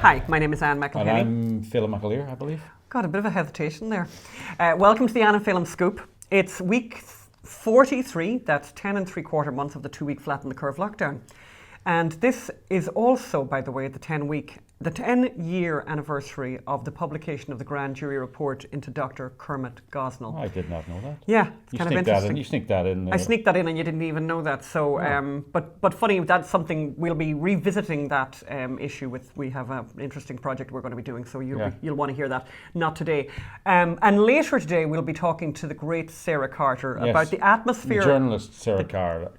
Hi, my name is Anne And McElhinney. I'm Phelim, I believe. Got a bit of a hesitation there. Welcome to the Anne and Phelim Scoop. It's week 43, that's 10 and 3/4 months of the 2-week flatten the curve lockdown. And this is also, by the way, the 10-year anniversary of the publication of the grand jury report into Dr. Kermit Gosnell. I did not know that. Yeah, it's kind of interesting. You sneaked that in. I sneaked that in and you didn't even know that. So, but funny, that's something we'll be revisiting that issue with. We have an interesting project we're going to be doing, so you'll want to hear that. Not today. And later today we'll be talking to the great Sara Carter about the atmosphere. The journalist Sara Carter.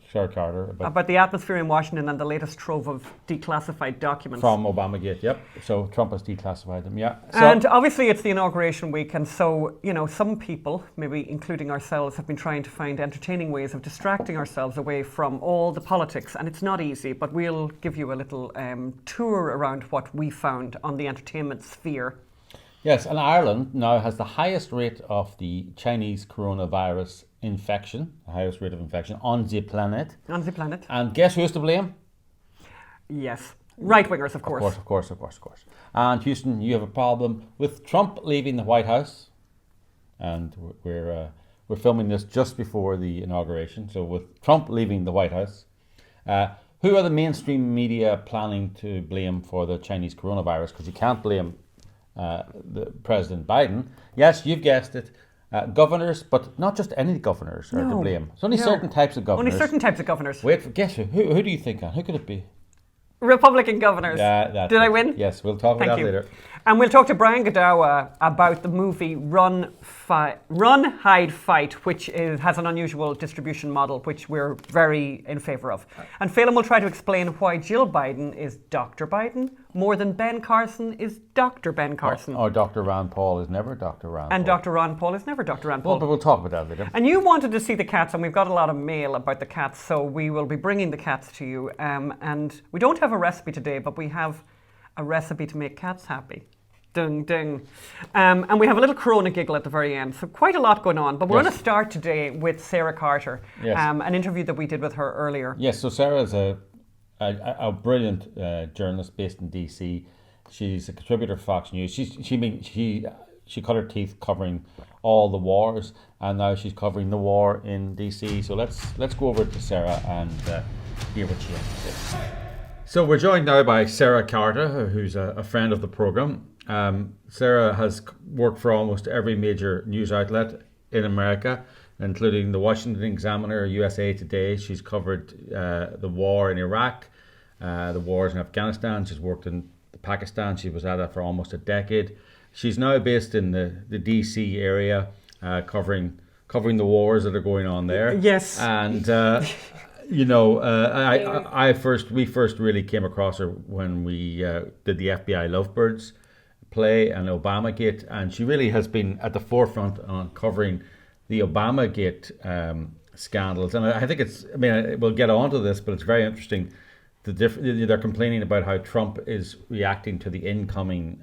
About the atmosphere in Washington and the latest trove of declassified documents. From ObamaGate, yep. So Trump has declassified them, yeah. So, and obviously it's the inauguration week, and so, you know, some people, maybe including ourselves, have been trying to find entertaining ways of distracting ourselves away from all the politics, and it's not easy, but we'll give you a little tour around what we found on the entertainment sphere. yes, and Ireland now has the highest rate of the Chinese coronavirus infection, the highest rate of infection on the planet. On the planet. And guess who's to blame? Yes. Right-wingers, of course. Of course. And Houston, you have a problem with Trump leaving the White House. And we're filming this just before the inauguration. So with Trump leaving the White House, who are the mainstream media planning to blame for the Chinese coronavirus? Because you can't blame the President Biden. Yes, you've guessed it. Governors, but not just any governors are to blame. It's only certain types of governors. Only certain types of governors. Guess who? Who do you think? Who could it be? Republican governors. Did I win? Yes, we'll talk about that later. And we'll talk to Brian Godawa about the movie Run, Hide, Fight, which has an unusual distribution model, which we're very in favour of. And Phelim will try to explain why Jill Biden is Dr. Biden more than Ben Carson is Dr. Ben Carson. Or Dr. Rand Paul is never Dr. Rand Paul. And Dr. Rand Paul is never Dr. Rand Paul. Well, but we'll talk about that later. And you wanted to see the cats, and we've got a lot of mail about the cats, so we will be bringing the cats to you. And we don't have a recipe today, but we have a recipe to make cats happy. Ding, ding. And we have a little Corona giggle at the very end. So quite a lot going on. But we're going to start today with Sara Carter, an interview that we did with her earlier. Yes, so Sara is a brilliant journalist based in DC. She's a contributor to Fox News. She cut her teeth covering all the wars, and now she's covering the war in DC. So let's go over to Sara and hear what she has to say. So we're joined now by Sara Carter, who's a friend of the program. Sara has worked for almost every major news outlet in America, including the Washington Examiner, USA Today. She's covered the war in Iraq, the wars in Afghanistan. She's worked in Pakistan. She was at it for almost a decade. She's now based in the DC area, covering the wars that are going on there. Yes. And we first really came across her when we did the FBI Lovebirds play and ObamaGate, and she really has been at the forefront on covering the ObamaGate scandals. And I think we'll get onto this, but it's very interesting. They're complaining about how Trump is reacting to the incoming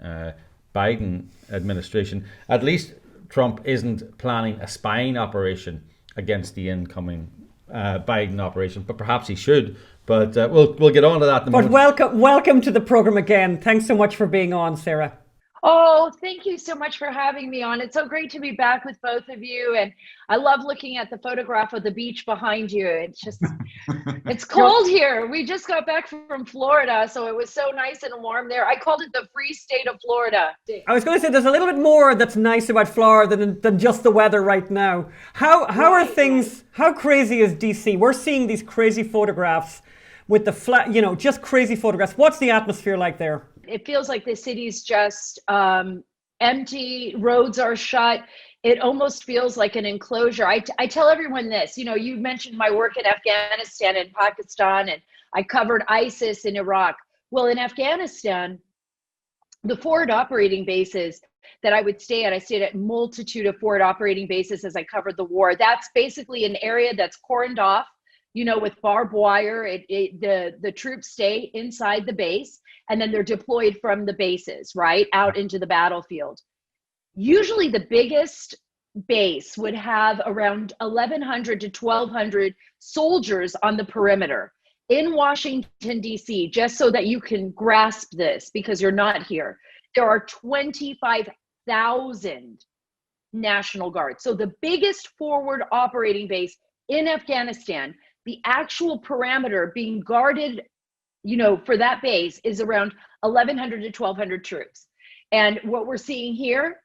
Biden administration. At least Trump isn't planning a spying operation against the incoming Biden operation, but perhaps he should. But we'll get on to that in a moment. Welcome to the program again. Thanks so much for being on, Sara. Oh, thank you so much for having me on. It's so great to be back with both of you. And I love looking at the photograph of the beach behind you. It's just, it's cold here. We just got back from Florida, so it was so nice and warm there. I called it the free state of Florida. I was going to say, there's a little bit more that's nice about Florida than just the weather right now. How are things, how crazy is DC? We're seeing these crazy photographs with the flat, just crazy photographs. What's the atmosphere like there? It feels like the city's just empty, roads are shut. It almost feels like an enclosure. I tell everyone this, you mentioned my work in Afghanistan and Pakistan, and I covered ISIS in Iraq. Well, in Afghanistan, the forward operating bases that I would stay at, I stayed at a multitude of forward operating bases as I covered the war. That's basically an area that's cordoned off, with barbed wire. The troops stay inside the base, and then they're deployed from the bases, right, out into the battlefield. Usually the biggest base would have around 1,100 to 1,200 soldiers on the perimeter. in Washington, D.C., just so that you can grasp this because you're not here, there are 25,000 National Guard. So the biggest forward operating base in Afghanistan, the actual parameter being guarded, for that base is around 1,100 to 1,200 troops. And what we're seeing here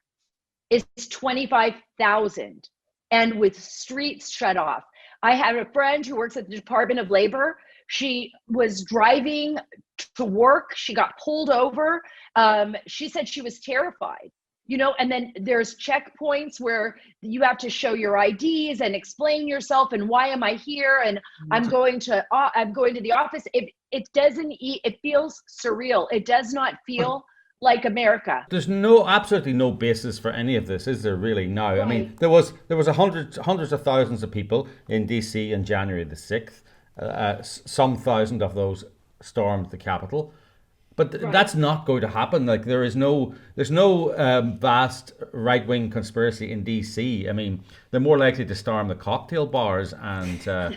is 25,000 and with streets shut off. I have a friend who works at the Department of Labor. She was driving to work. She got pulled over. She said she was terrified, and then there's checkpoints where you have to show your IDs and explain yourself and why am I here? And I'm going to the office. It feels surreal. It does not feel like America. There's absolutely no basis for any of this, is there really now? Right. I mean, there was hundreds of thousands of people in DC on January the 6th. Some thousand of those stormed the Capitol. But that's not going to happen. Like there's no vast right-wing conspiracy in DC. I mean, they're more likely to storm the cocktail bars and.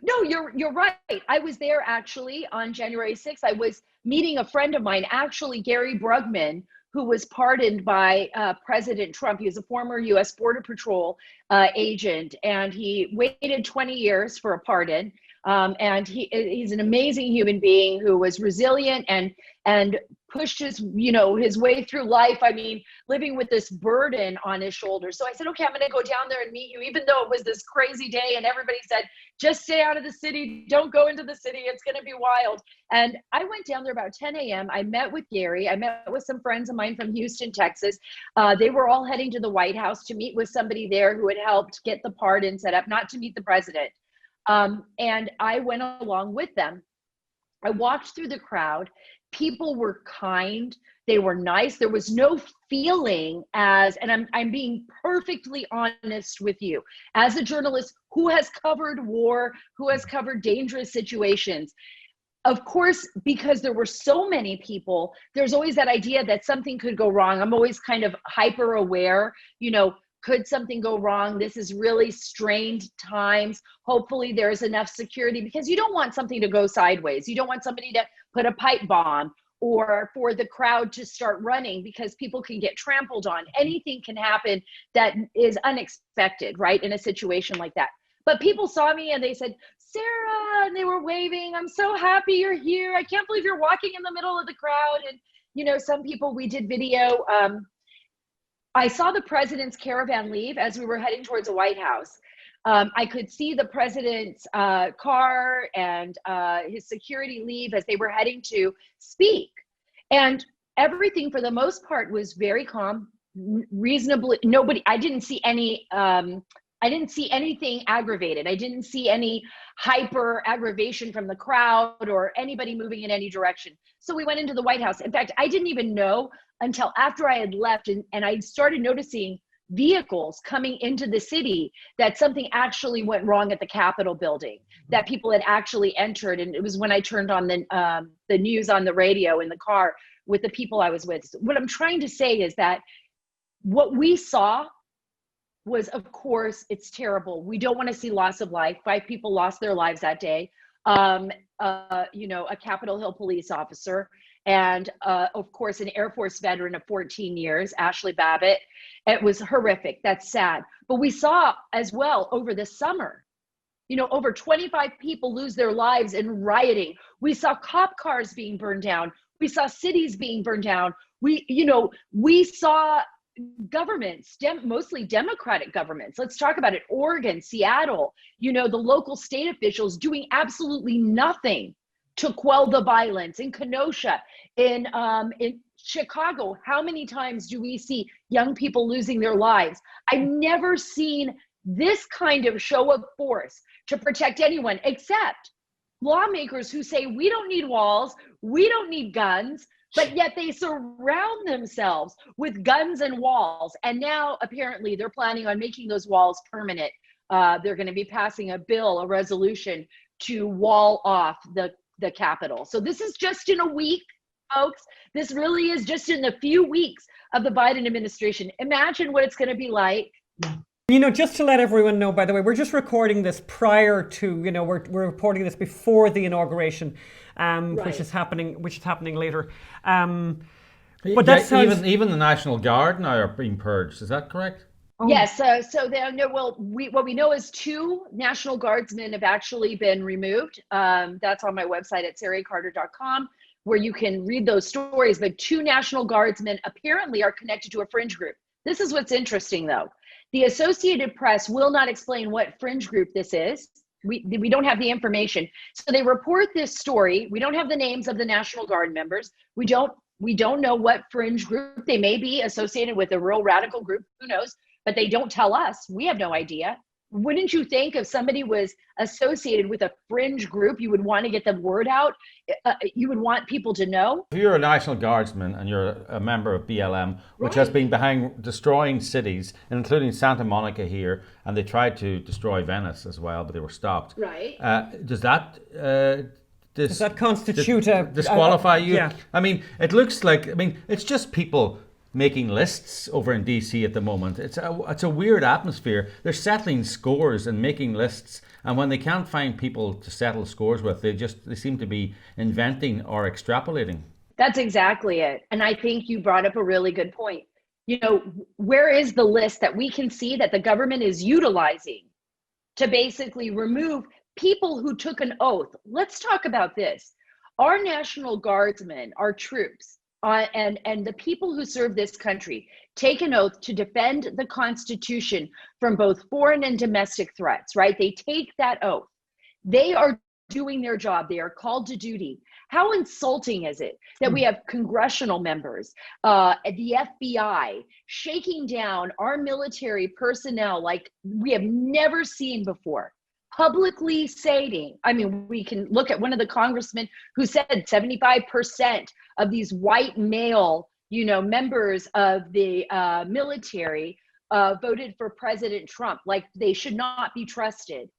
No, you're right. I was there actually on January 6th. I was meeting a friend of mine, actually Gary Brugman, who was pardoned by President Trump. He was a former U.S. Border Patrol agent, and he waited 20 years for a pardon. And he's an amazing human being who was resilient and pushed his way through life. I mean, living with this burden on his shoulders. So I said, okay, I'm going to go down there and meet you, even though it was this crazy day and everybody said, just stay out of the city. Don't go into the city. It's going to be wild. And I went down there about 10 a.m. I met with Gary. I met with some friends of mine from Houston, Texas. They were all heading to the White House to meet with somebody there who had helped get the pardon set up, not to meet the president. And I went along with them. I walked through the crowd. People were kind. They were nice. There was no feeling and I'm being perfectly honest with you, as a journalist who has covered war, who has covered dangerous situations. Of course, because there were so many people, there's always that idea that something could go wrong. I'm always kind of hyper aware, could something go wrong? This is really strained times. Hopefully there's enough security, because you don't want something to go sideways. You don't want somebody to put a pipe bomb or for the crowd to start running, because people can get trampled on. Anything can happen that is unexpected, right, in a situation like that. But people saw me and they said, Sarah, and they were waving. I'm so happy you're here. I can't believe you're walking in the middle of the crowd. And, some people, we did video. I saw the president's caravan leave as we were heading towards the White House. I could see the president's car and his security leave as they were heading to speak. And everything, for the most part, was very calm, reasonably. I didn't see anything aggravated. I didn't see any hyper aggravation from the crowd or anybody moving in any direction. So we went into the White House. In fact, I didn't even know until after I had left and I started noticing vehicles coming into the city that something actually went wrong at the Capitol building, that people had actually entered. And it was when I turned on the news on the radio in the car with the people I was with. So what I'm trying to say is that what we saw was, of course, it's terrible. We don't want to see loss of life. 5 people lost their lives that day. A Capitol Hill police officer, and of course, an Air Force veteran of 14 years, Ashley Babbitt. It was horrific. That's sad. But we saw as well over the summer, over 25 people lose their lives in rioting. We saw cop cars being burned down. We saw cities being burned down. We saw governments, mostly Democratic governments. Let's talk about it. Oregon, Seattle, the local state officials doing absolutely nothing to quell the violence. In Kenosha, in Chicago, how many times do we see young people losing their lives? I've never seen this kind of show of force to protect anyone, except lawmakers who say we don't need walls, we don't need guns, but yet they surround themselves with guns and walls. And now apparently they're planning on making those walls permanent. They're going to be passing a resolution to wall off the Capitol. So this is just in a week, folks. This really is just in a few weeks of the Biden administration. Imagine what it's going to be like Just to let everyone know, by the way, we're just recording this prior to, we're reporting this before the inauguration, Right. which is happening later. But that's even the National Guard now are being purged. Is that correct? Yes. So what we know is 2 National Guardsmen have actually been removed. That's on my website at saracarter.com, where you can read those stories. But 2 National Guardsmen apparently are connected to a fringe group. This is what's interesting, though. The Associated Press will not explain what fringe group this is. We don't have the information. So they report this story. We don't have the names of the National Guard members. We don't know what fringe group. They may be associated with a real radical group. Who knows? But they don't tell us. We have no idea. Wouldn't you think if somebody was associated with a fringe group, you would want to get the word out? You would want people to know? If you're a National Guardsman and you're a member of BLM, which has been behind destroying cities, including Santa Monica here, and they tried to destroy Venice as well, but they were stopped. Right. Does that constitute disqualify you? Yeah. I mean, it looks like, it's just people making lists over in DC at the moment. It's a weird atmosphere. They're settling scores and making lists, and when they can't find people to settle scores with, they seem to be inventing or extrapolating. That's exactly it. And I think you brought up a really good point. Where is the list that we can see that the government is utilizing to basically remove people who took an oath? Let's talk about this. Our National Guardsmen, our troops, and the people who serve this country take an oath to defend the Constitution from both foreign and domestic threats, right? They take that oath. They are doing their job. They are called to duty. How insulting is it that we have congressional members, the FBI, shaking down our military personnel like we have never seen before? Publicly stating, we can look at one of the congressmen who said 75% of these white male, members of the military voted for President Trump, like they should not be trusted.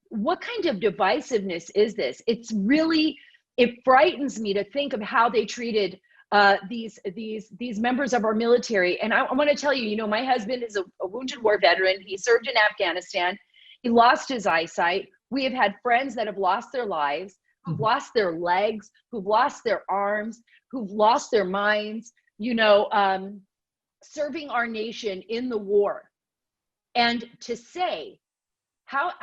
What kind of divisiveness is this? It frightens me to think of how they treated these members of our military. And I want to tell you, my husband is a wounded war veteran. He served in Afghanistan. He lost his eyesight. We have had friends that have lost their lives, who've lost their legs, who've lost their arms, who've lost their minds, serving our nation in the war. And to say, how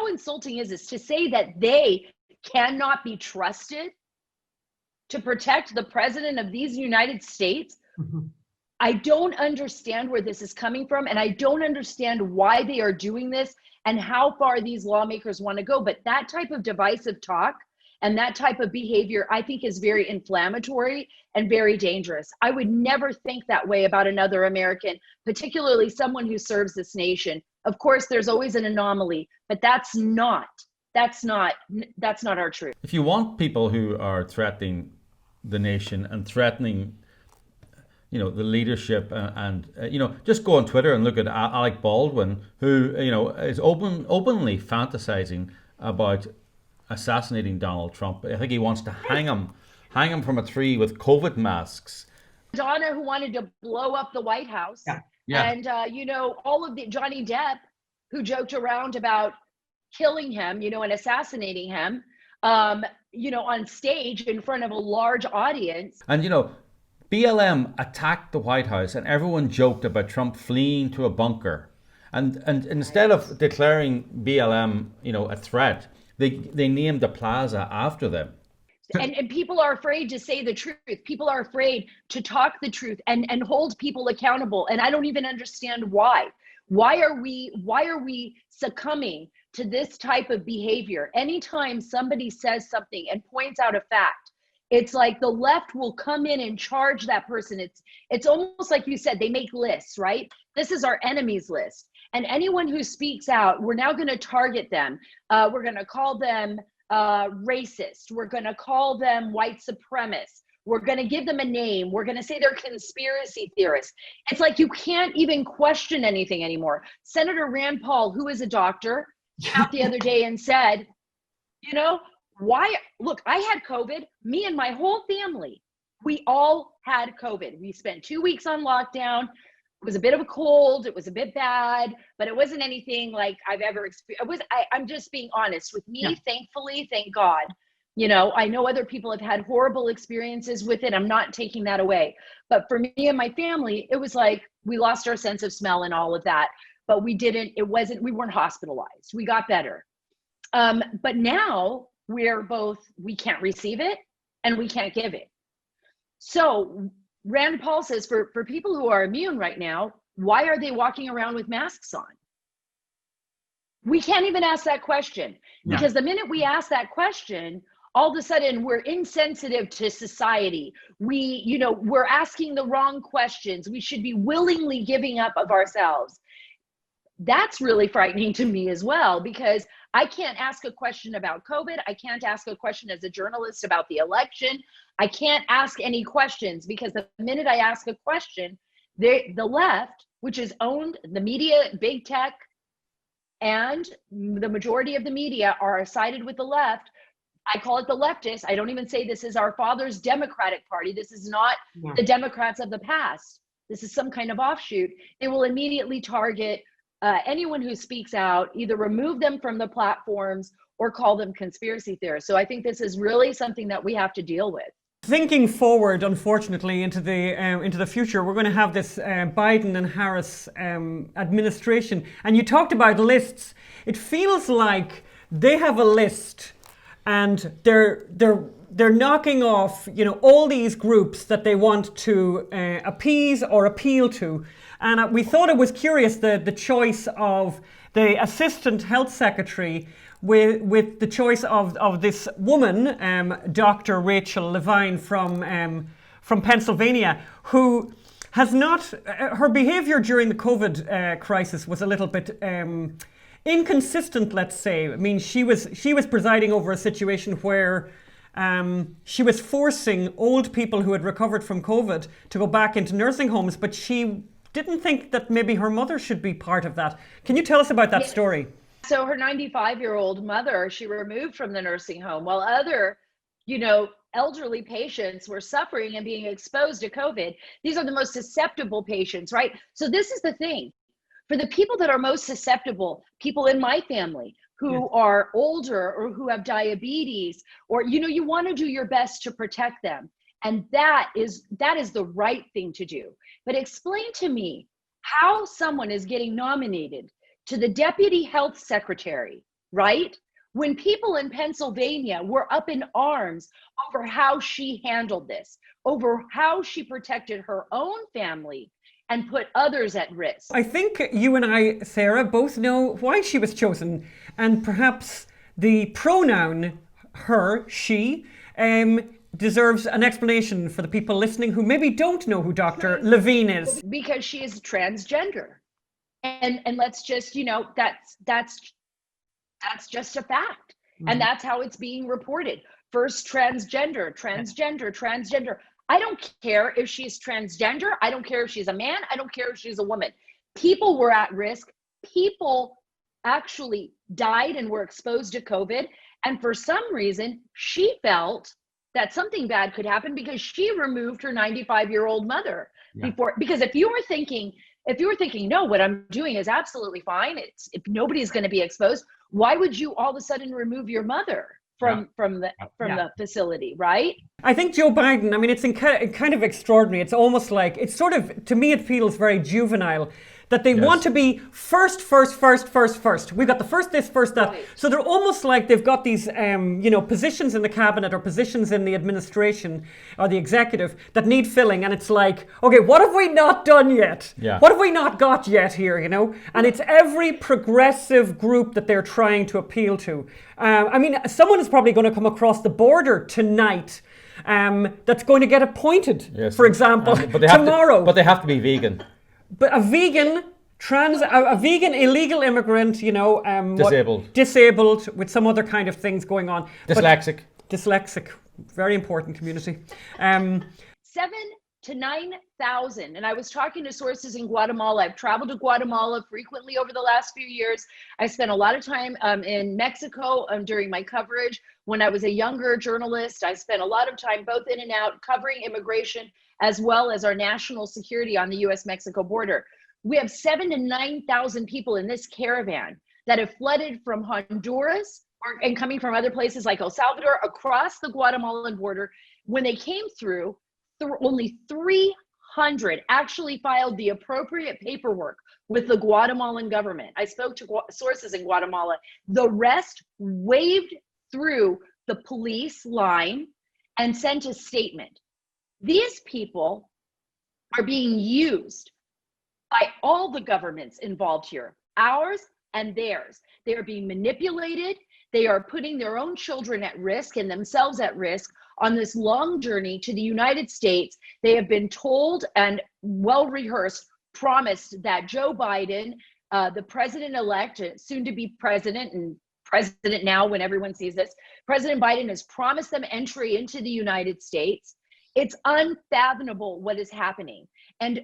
insulting is this to say that they cannot be trusted to protect the president of these United States? Mm-hmm. I don't understand where this is coming from, and I don't understand why they are doing this and how far these lawmakers want to go. But that type of divisive talk and that type of behavior, I think, is very inflammatory and very dangerous. I would never think that way about another American, particularly someone who serves this nation. Of course, there's always an anomaly, but that's not our truth. If you want people who are threatening the nation and threatening the leadership and just go on Twitter and look at Alec Baldwin, who is openly fantasizing about assassinating Donald Trump. I think he wants to hang him from a tree with COVID masks. Donna, who wanted to blow up the White House, yeah. And all of the Johnny Depp, who joked around about killing him, and assassinating him, on stage in front of a large audience. And BLM attacked the White House, and everyone joked about Trump fleeing to a bunker. And instead of declaring BLM, a threat, they named the plaza after them. And people are afraid to say the truth. People are afraid to talk the truth and hold people accountable. And I don't even understand why. Why are we succumbing to this type of behavior? Anytime somebody says something and points out a fact, it's like the left will come in and charge that person. It's almost like you said, they make lists, right? This is our enemies list. And anyone who speaks out, we're now going to target them. We're going to call them racist. We're going to call them white supremacists. We're going to give them a name. We're going to say they're conspiracy theorists. It's like you can't even question anything anymore. Senator Rand Paul, who is a doctor, came out the other day and said, look, I had COVID, me and my whole family, we all had COVID. We spent 2 weeks on lockdown. It was a bit of a cold. It was a bit bad, but it wasn't anything like I've ever experienced. I'm just being honest with me. Yeah. Thankfully, thank God. You know, I know other people have had horrible experiences with it. I'm not taking that away. But for me and my family, it was like we lost our sense of smell and all of that. But we weren't hospitalized. We got better. But now we can't receive it and we can't give it. So Rand Paul says for people who are immune right now, why are they walking around with masks on? We can't even ask that question, because the minute we ask that question, all of a sudden we're insensitive to society. We're asking the wrong questions. We should be willingly giving up of ourselves. That's really frightening to me as well, because I can't ask a question about COVID. I can't ask a question as a journalist about the election. I can't ask any questions, because the minute I ask a question, the left, which is owned, the media, big tech, and the majority of the media are sided with the left. I call it the leftists. I don't even say this is our father's Democratic Party. This is not the Democrats of the past. This is some kind of offshoot. They will immediately target anyone who speaks out, either remove them from the platforms or call them conspiracy theorists. So I think this is really something that we have to deal with. Thinking forward, unfortunately, into the future, we're going to have this Biden and Harris administration. And you talked about lists. It feels like they have a list, and they're knocking off, all these groups that they want to appease or appeal to. And we thought it was curious, the choice of the assistant health secretary with the choice of this woman, Dr. Rachel Levine from Pennsylvania, who has not, her behavior during the COVID crisis was a little bit inconsistent, let's say. I mean, she was presiding over a situation where she was forcing old people who had recovered from COVID to go back into nursing homes, but she didn't think that maybe her mother should be part of that. Can you tell us about that story? So her 95-year-old mother, she removed from the nursing home, while other, elderly patients were suffering and being exposed to COVID. These are the most susceptible patients, right? So this is the thing. For the people that are most susceptible, people in my family who are older or who have diabetes, or, you want to do your best to protect them. And that is the right thing to do. But explain to me how someone is getting nominated to the deputy health secretary, right? When people in Pennsylvania were up in arms over how she handled this, over how she protected her own family and put others at risk. I think you and I, Sarah, both know why she was chosen, and perhaps the pronoun her, she, deserves an explanation for the people listening who maybe don't know who Dr. Levine is. Because she is transgender. And let's just, that's just a fact. Mm-hmm. And that's how it's being reported. First transgender. I don't care if she's transgender. I don't care if she's a man. I don't care if she's a woman. People were at risk. People actually died and were exposed to COVID. And for some reason, she felt that something bad could happen because she removed her 95-year-old mother before. Because if you were thinking, no, what I'm doing is absolutely fine, if nobody's going to be exposed, why would you all of a sudden remove your mother from the facility, right? I think Joe Biden, I mean, it's kind of extraordinary. It's almost like, it's sort of, to me, it feels very juvenile that they want to be first. We've got the first this, first that. Right. So they're almost like they've got these, positions in the cabinet or positions in the administration or the executive that need filling. And it's like, okay, what have we not done yet? Yeah. What have we not got yet here, And it's every progressive group that they're trying to appeal to. Someone is probably going to come across the border tonight that's going to get appointed, for example, tomorrow. But they have to be vegan. But a vegan illegal immigrant, disabled with some other kind of things going on. Dyslexic, very important community. 7,000 to 9,000. And I was talking to sources in Guatemala. I've traveled to Guatemala frequently over the last few years. I spent a lot of time in Mexico during my coverage. When I was a younger journalist, I spent a lot of time both in and out covering immigration as well as our national security on the US-Mexico border. We have 7,000 to 9,000 people in this caravan that have flooded from Honduras and coming from other places like El Salvador across the Guatemalan border. When they came through, only 300 actually filed the appropriate paperwork with the Guatemalan government. I spoke to sources in Guatemala. The rest waved through the police line and sent a statement. These people are being used by all the governments involved here, ours and theirs. They are being manipulated. They are putting their own children at risk and themselves at risk on this long journey to the United States. They have been told and well rehearsed, promised that Joe Biden, the president-elect, soon to be president and president now when everyone sees this, President Biden has promised them entry into the United States. It's unfathomable what is happening. And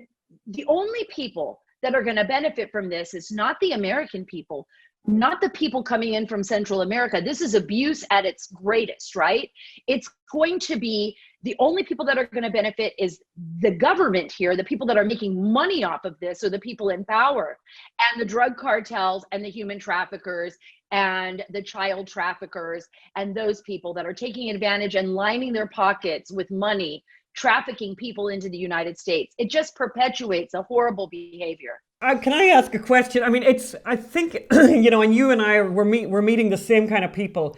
the only people that are going to benefit from this is not the American people, not the people coming in from Central America. This is abuse at its greatest, right? It's going to be the only people that are going to benefit is the government here, the people that are making money off of this, or the people in power, and the drug cartels and the human traffickers and the child traffickers and those people that are taking advantage and lining their pockets with money, trafficking people into the United States. It just perpetuates a horrible behavior. Can I ask a question? I mean, I think, you know, and you and I, we're meeting the same kind of people.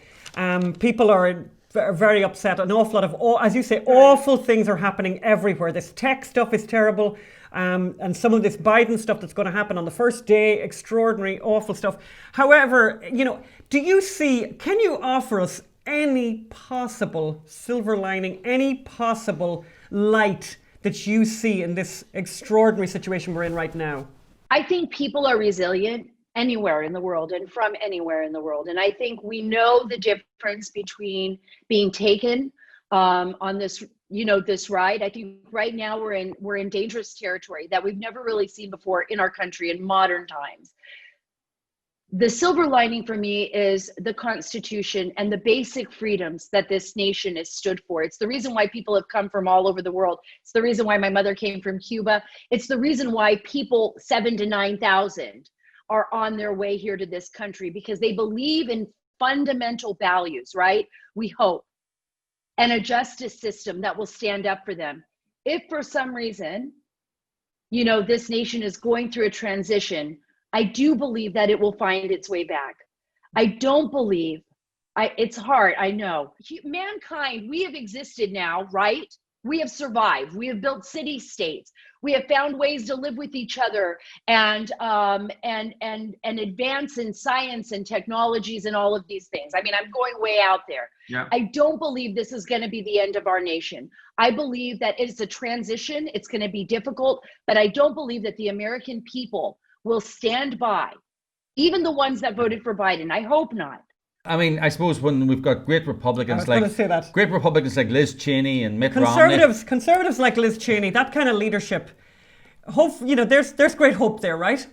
People are very upset. An awful lot of, as you say, awful things are happening everywhere. This tech stuff is terrible. And some of this Biden stuff that's going to happen on the first day, extraordinary, awful stuff. However, you know, can you offer us any possible silver lining, any possible light that you see in this extraordinary situation we're in right now? I think people are resilient anywhere in the world and from anywhere in the world. And I think we know the difference between being taken on this, you know, this ride. I think right now we're in dangerous territory that we've never really seen before in our country in modern times. The silver lining for me is the Constitution and the basic freedoms that this nation has stood for. It's the reason why people have come from all over the world. It's the reason why my mother came from Cuba. It's the reason why people 7,000 to 9,000 are on their way here to this country, because they believe in fundamental values, right? We hope. And a justice system that will stand up for them. If for some reason, you know, this nation is going through a transition, I do believe that it will find its way back. I don't believe, it's hard, I know. Mankind, we have existed now, right? We have survived. We have built city-states. We have found ways to live with each other and advance in science and technologies and all of these things. I mean, I'm going way out there. Yeah. I don't believe this is going to be the end of our nation. I believe that it's a transition. It's going to be difficult, but I don't believe that the American people will stand by, even the ones that voted for Biden. I hope not. I mean, I suppose when we've got great Republicans like Liz Cheney and Mitt Romney. Conservatives like Liz Cheney, that kind of leadership. Hope, you know, there's great hope there, right?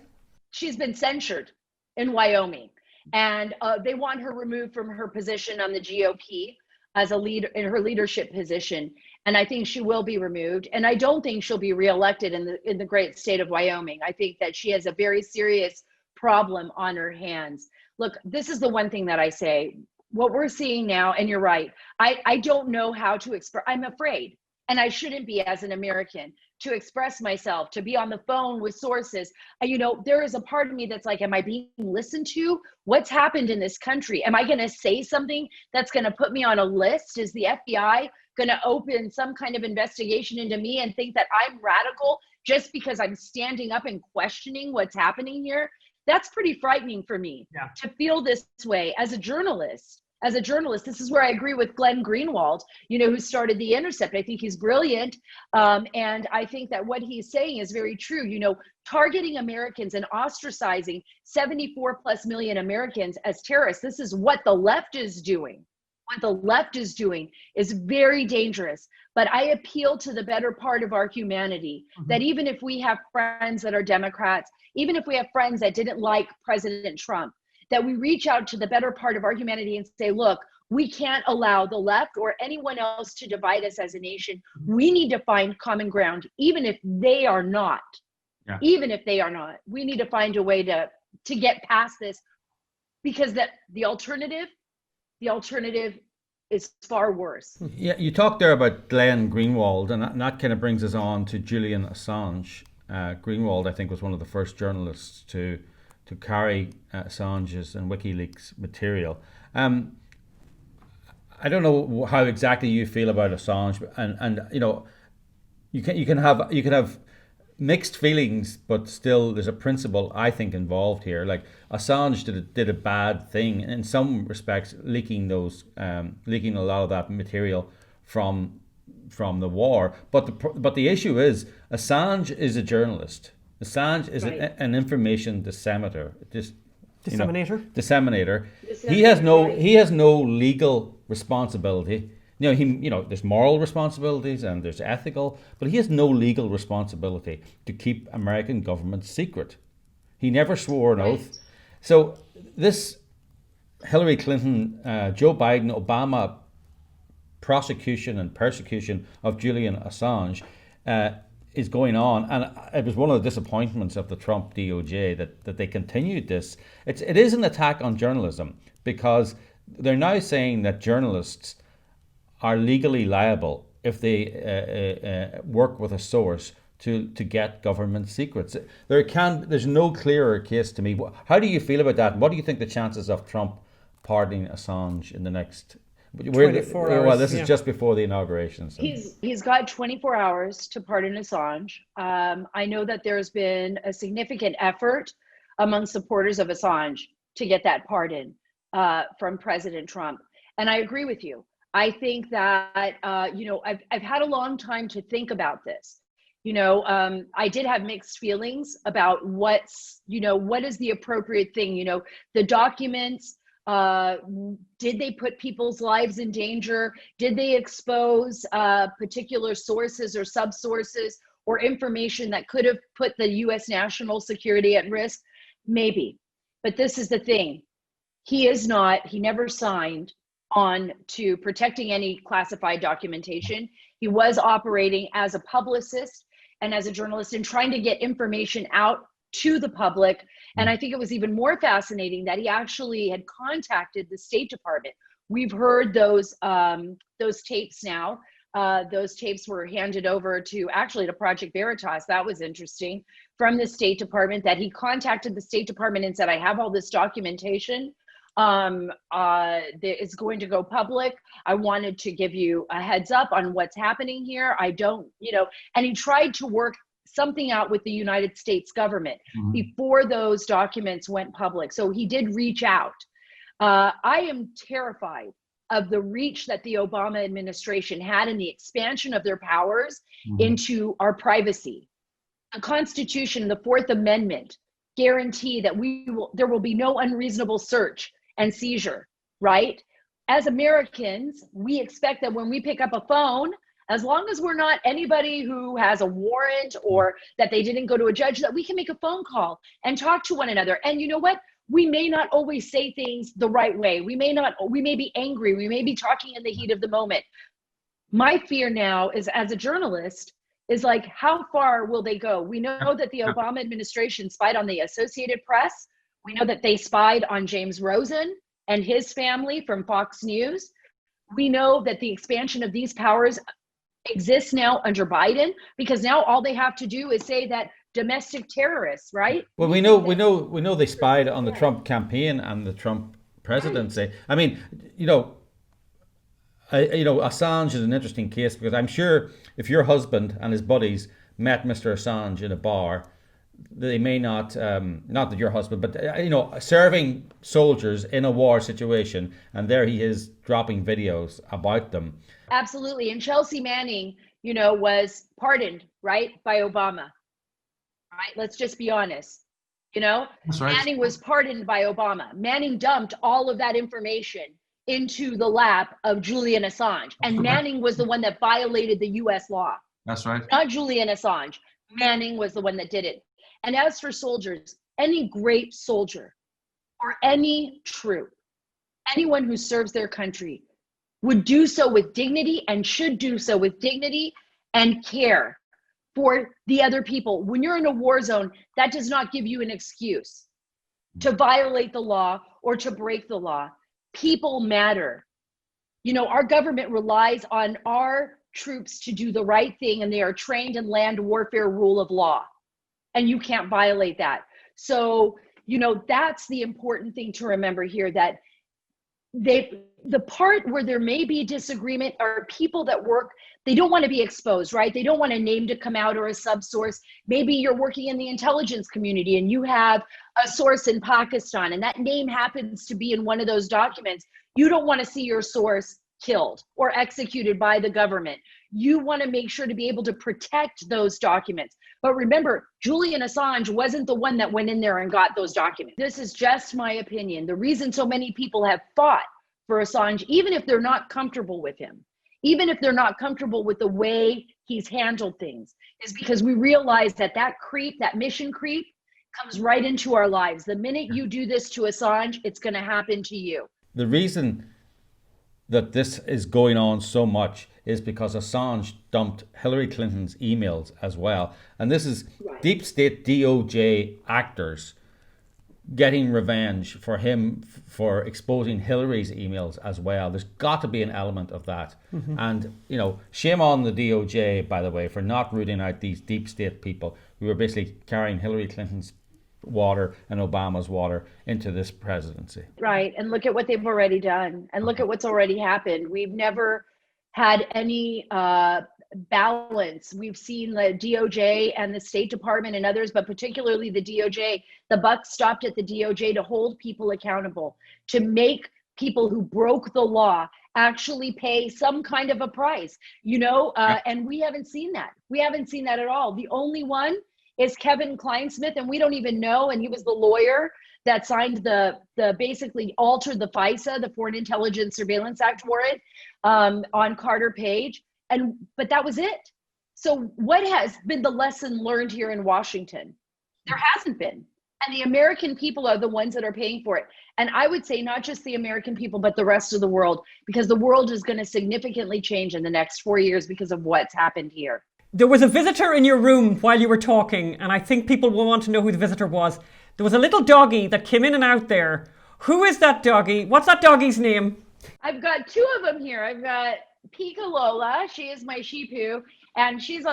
She's been censured in Wyoming, and they want her removed from her position on the GOP as a leader in her leadership position. And I think she will be removed. And I don't think she'll be reelected in the great state of Wyoming. I think that she has a very serious problem on her hands. Look, this is the one thing that I say, what we're seeing now, and you're right, I don't know how to express, I'm afraid, and I shouldn't be as an American, to express myself, to be on the phone with sources. You know, there is a part of me that's like, am I being listened to? What's happened in this country? Am I going to say something that's going to put me on a list? Is the FBI going to open some kind of investigation into me and think that I'm radical just because I'm standing up and questioning what's happening here? That's pretty frightening for me to feel this way as a journalist. This is where I agree with Glenn Greenwald, you know, who started The Intercept. I think he's brilliant. And I think that what he's saying is very true. You know, targeting Americans and ostracizing 74 plus million Americans as terrorists. This is what the left is doing. What the left is doing is very dangerous. But I appeal to the better part of our humanity, that even if we have friends that are Democrats, even if we have friends that didn't like President Trump, that we reach out to the better part of our humanity and say, look, we can't allow the left or anyone else to divide us as a nation. We need to find common ground, even if they are not Yeah. even if they are not. We need to find a way to get past this, because the alternative is far worse. Yeah, you talked there about Glenn Greenwald, and that kind of brings us on to Julian Assange. Greenwald, I think, was one of the first journalists to carry Assange's and WikiLeaks material. I don't know how exactly you feel about Assange, and you know, you can have mixed feelings, but still there's a principle, I think, involved here. Like, Assange did a bad thing in some respects, leaking a lot of that material from the war. But the issue is, Assange is a journalist. Assange is Right. an information disseminator. Disseminator. He has no legal responsibility. There's moral responsibilities and there's ethical, but he has no legal responsibility to keep American government secret. He never swore an oath. So this Hillary Clinton, Joe Biden, Obama prosecution and persecution of Julian Assange is going on, and it was one of the disappointments of the Trump DOJ that they continued this. It is an attack on journalism, because they're now saying that journalists are legally liable if they work with a source to get government secrets. There's no clearer case to me. How do you feel about that? What do you think the chances of Trump pardoning Assange in the next 24 hours? Well, this is just before the inauguration. So. He's got 24 hours to pardon Assange. I know that there's been a significant effort among supporters of Assange to get that pardon from President Trump. And I agree with you. I think that, I've had a long time to think about this. I did have mixed feelings about what is the appropriate thing. The documents, did they put people's lives in danger? Did they expose particular sources or subsources or information that could have put the U.S. national security at risk? Maybe. But this is the thing. He never signed on to protecting any classified documentation. He was operating as a publicist and as a journalist and trying to get information out to the public. And I think it was even more fascinating that he actually had contacted the State Department. We've heard those tapes now. Those tapes were handed over to Project Veritas. That was interesting, from the State Department, that he contacted the State Department and said, I have all this documentation. It's going to go public. I wanted to give you a heads up on what's happening here. And he tried to work something out with the United States government before those documents went public. So he did reach out. I am terrified of the reach that the Obama administration had and the expansion of their powers into our privacy. The Constitution and the Fourth Amendment guarantee that there will be no unreasonable search and seizure, right? As Americans, we expect that when we pick up a phone, as long as we're not anybody who has a warrant or that they didn't go to a judge, that we can make a phone call and talk to one another. And you know what? We may not always say things the right way. We may be angry. We may be talking in the heat of the moment. My fear now is, as a journalist, is like, how far will they go? We know that the Obama administration spied on the Associated Press. We know that they spied on James Rosen and his family from Fox News. We know that the expansion of these powers exists now under Biden, because now all they have to do is say that domestic terrorists, right? Well, we know they spied on the Trump campaign and the Trump presidency. Right. I mean, Assange is an interesting case, because I'm sure if your husband and his buddies met Mr. Assange in a bar, they may not that your husband, but serving soldiers in a war situation, and there he is dropping videos about them. Absolutely. And Chelsea Manning, was pardoned, right, by Obama. Right? Let's just be honest. That's right. Manning was pardoned by Obama. Manning dumped all of that information into the lap of Julian Assange. And Manning was the one that violated the U.S. law. That's right. Not Julian Assange. Manning was the one that did it. And as for soldiers, any great soldier or any troop, anyone who serves their country would do so with dignity and should do so with dignity and care for the other people. When you're in a war zone, that does not give you an excuse to violate the law or to break the law. People matter. You know, our government relies on our troops to do the right thing, and they are trained in land warfare rule of law, and you can't violate that. So, you know, that's the important thing to remember here, that the part where there may be disagreement are people that work, they don't want to be exposed, right? They don't want a name to come out or a subsource. Maybe you're working in the intelligence community and you have a source in Pakistan and that name happens to be in one of those documents. You don't want to see your source killed or executed by the government. You want to make sure to be able to protect those documents. But remember, Julian Assange wasn't the one that went in there and got those documents. This is just my opinion. The reason so many people have fought for Assange, even if they're not comfortable with him, even if they're not comfortable with the way he's handled things, is because we realize that creep, that mission creep, comes right into our lives. The minute you do this to Assange, it's going to happen to you. The reason that this is going on so much is because Assange dumped Hillary Clinton's emails as well. And this is deep state DOJ actors getting revenge for him for exposing Hillary's emails as well. There's got to be an element of that. Mm-hmm. And, you know, shame on the DOJ, by the way, for not rooting out these deep state people who were basically carrying Hillary Clinton's water and Obama's water into this presidency. Right. And look at what they've already done. And look at what's already happened. We've never had any balance. We've seen the DOJ and the State Department and others, but particularly the DOJ, the buck stopped at the DOJ to hold people accountable, to make people who broke the law actually pay some kind of a price, you know, and we haven't seen that. We haven't seen that at all. The only one is Kevin Kleinsmith, and we don't even know, and he was the lawyer that signed the basically altered the FISA, the Foreign Intelligence Surveillance Act warrant, on Carter Page. But that was it. So what has been the lesson learned here in Washington? There hasn't been. And the American people are the ones that are paying for it. And I would say not just the American people, but the rest of the world, because the world is going to significantly change in the next 4 years because of what's happened here. There was a visitor in your room while you were talking, and I think people will want to know who the visitor was. There was a little doggy that came in and out there. Who is that doggy? What's that doggie's name? I've got two of them here. I've got Pika Lola. She is my Shih Tzu, and she's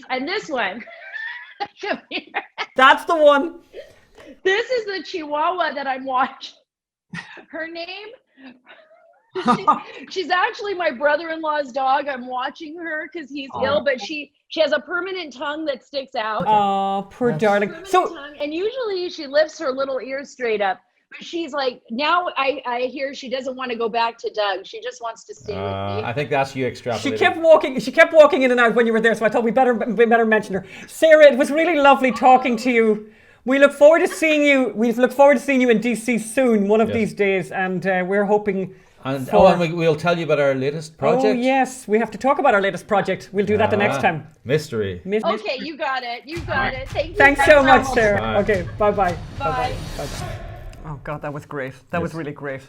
and this one. Come here. That's the one. This is the Chihuahua that I'm watching. Her name. She's actually my brother-in-law's dog. I'm watching her because he's ill, but she has a permanent tongue that sticks out. Oh, poor darling. And usually she lifts her little ears straight up, but she's like, now I hear she doesn't want to go back to Doug. She just wants to stay with me. I think that's you extrapolating. She kept walking in and out when you were there, so I thought we better mention her. Sarah, it was really lovely talking to you. We look forward to seeing you. We look forward to seeing you in DC soon, one of these days, and we're hoping. And we'll tell you about our latest project. Oh yes, we have to talk about our latest project. We'll do that the next time. Mystery. Okay, you got it. Thank you. Thanks so much, Sarah. Bye. Okay, bye-bye. Bye. Bye-bye. Oh God, that was great. That was really great.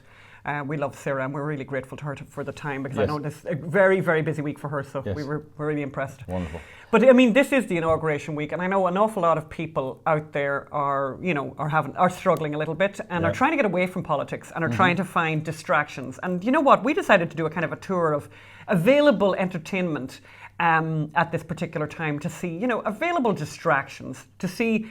We love Sarah, and we're really grateful to her for the time, because I know this is a very, very busy week for her, so we're really impressed. Wonderful. But I mean, this is the inauguration week, and I know an awful lot of people out there are struggling a little bit and are trying to get away from politics and are trying to find distractions. And you know what? We decided to do a kind of a tour of available entertainment at this particular time to see, available distractions, to see,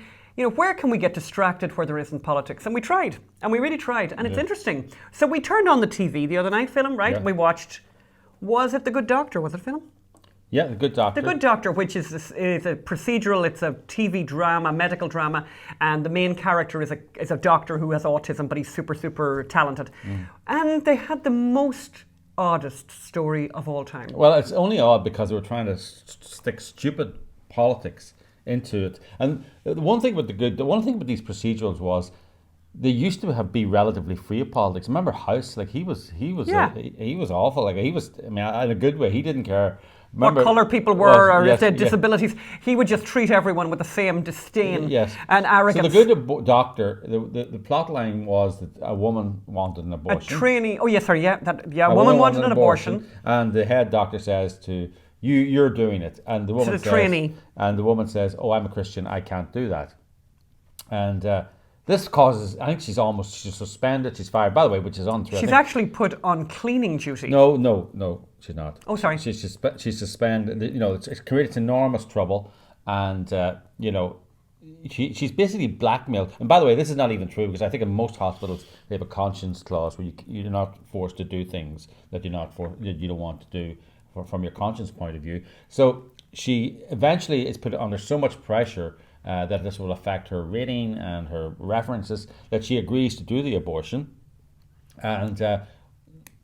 where can we get distracted where there isn't politics? And we tried, and we really tried, and it's interesting. So we turned on the TV the other night, Phelim, right? Yeah. We watched, was it The Good Doctor? Was it, Phelim? Yeah, The Good Doctor. The Good Doctor, which is a procedural, it's a TV drama, medical drama, and the main character is a doctor who has autism, but he's super, super talented. And they had the most oddest story of all time. Well, it's only odd because they were trying to stick stupid politics into it. And the one thing with these procedurals was they used to be relatively free of politics. Remember House? Like he was awful. Like he was, in a good way. He didn't care. Remember, what colour people were, or if they had disabilities. He would just treat everyone with the same disdain and arrogance. So The Good Doctor, the plot line was that a woman wanted an abortion. A woman wanted an abortion. And the head doctor says to You're doing it. And the woman the trainee. And the woman says, "Oh, I'm a Christian. I can't do that." And this causes, I think she's suspended. She's fired. By the way, which is untrue. She's actually put on cleaning duty. No, she's not. Oh, sorry. She's suspended. You know, it's created enormous trouble, and you know, she's basically blackmailed. And by the way, this is not even true, because I think in most hospitals they have a conscience clause where you're not forced to do things that you don't want to do from your conscience point of view. So she eventually is put under so much pressure that this will affect her rating and her references, that she agrees to do the abortion, and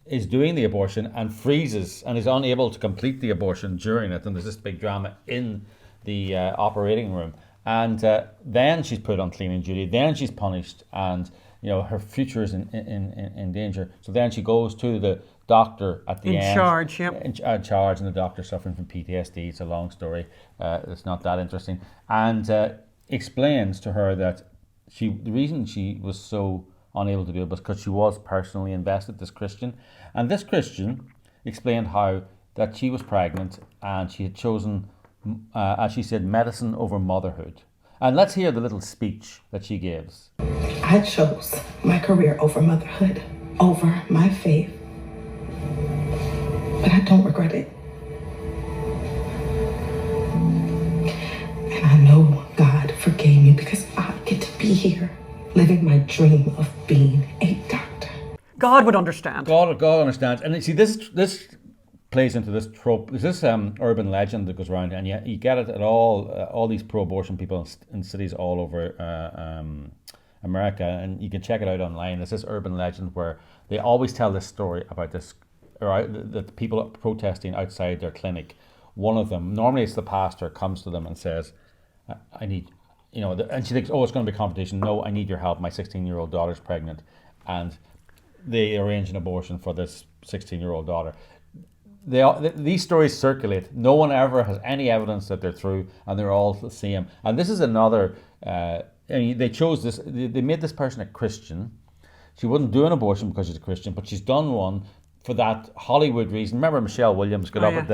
is doing the abortion and freezes and is unable to complete the abortion during it. And there's this big drama in the operating room. And then she's put on cleaning duty. Then she's punished, and you know, her future is in danger. So then she goes to the doctor at the end. In charge, yep. In charge, and the doctor's suffering from PTSD. It's a long story. It's not that interesting. And explains to her that the reason she was so unable to do it was because she was personally invested, this Christian. And this Christian explained how that she was pregnant and she had chosen, as she said, medicine over motherhood. And let's hear the little speech that she gives. I chose my career over motherhood, over my faith. But I don't regret it. And I know God forgave me because I get to be here, living my dream of being a doctor. God would understand. God understands. And see, this plays into this trope. There's this urban legend that goes around, and you get it at all these pro-abortion people in cities all over America, and you can check it out online. There's this urban legend where they always tell this story about this, or the people protesting outside their clinic. One of them, normally it's the pastor, comes to them and says, "I need," you know, and she thinks, "Oh, it's going to be a competition." "No, I need your help. My 16-year-old daughter's pregnant," and they arrange an abortion for this 16-year-old daughter. These stories circulate. No one ever has any evidence that they're true, and they're all the same. And this is another. They chose this. They made this person a Christian. She wouldn't do an abortion because she's a Christian, but she's done one for that Hollywood reason. Remember, Michelle Williams got up at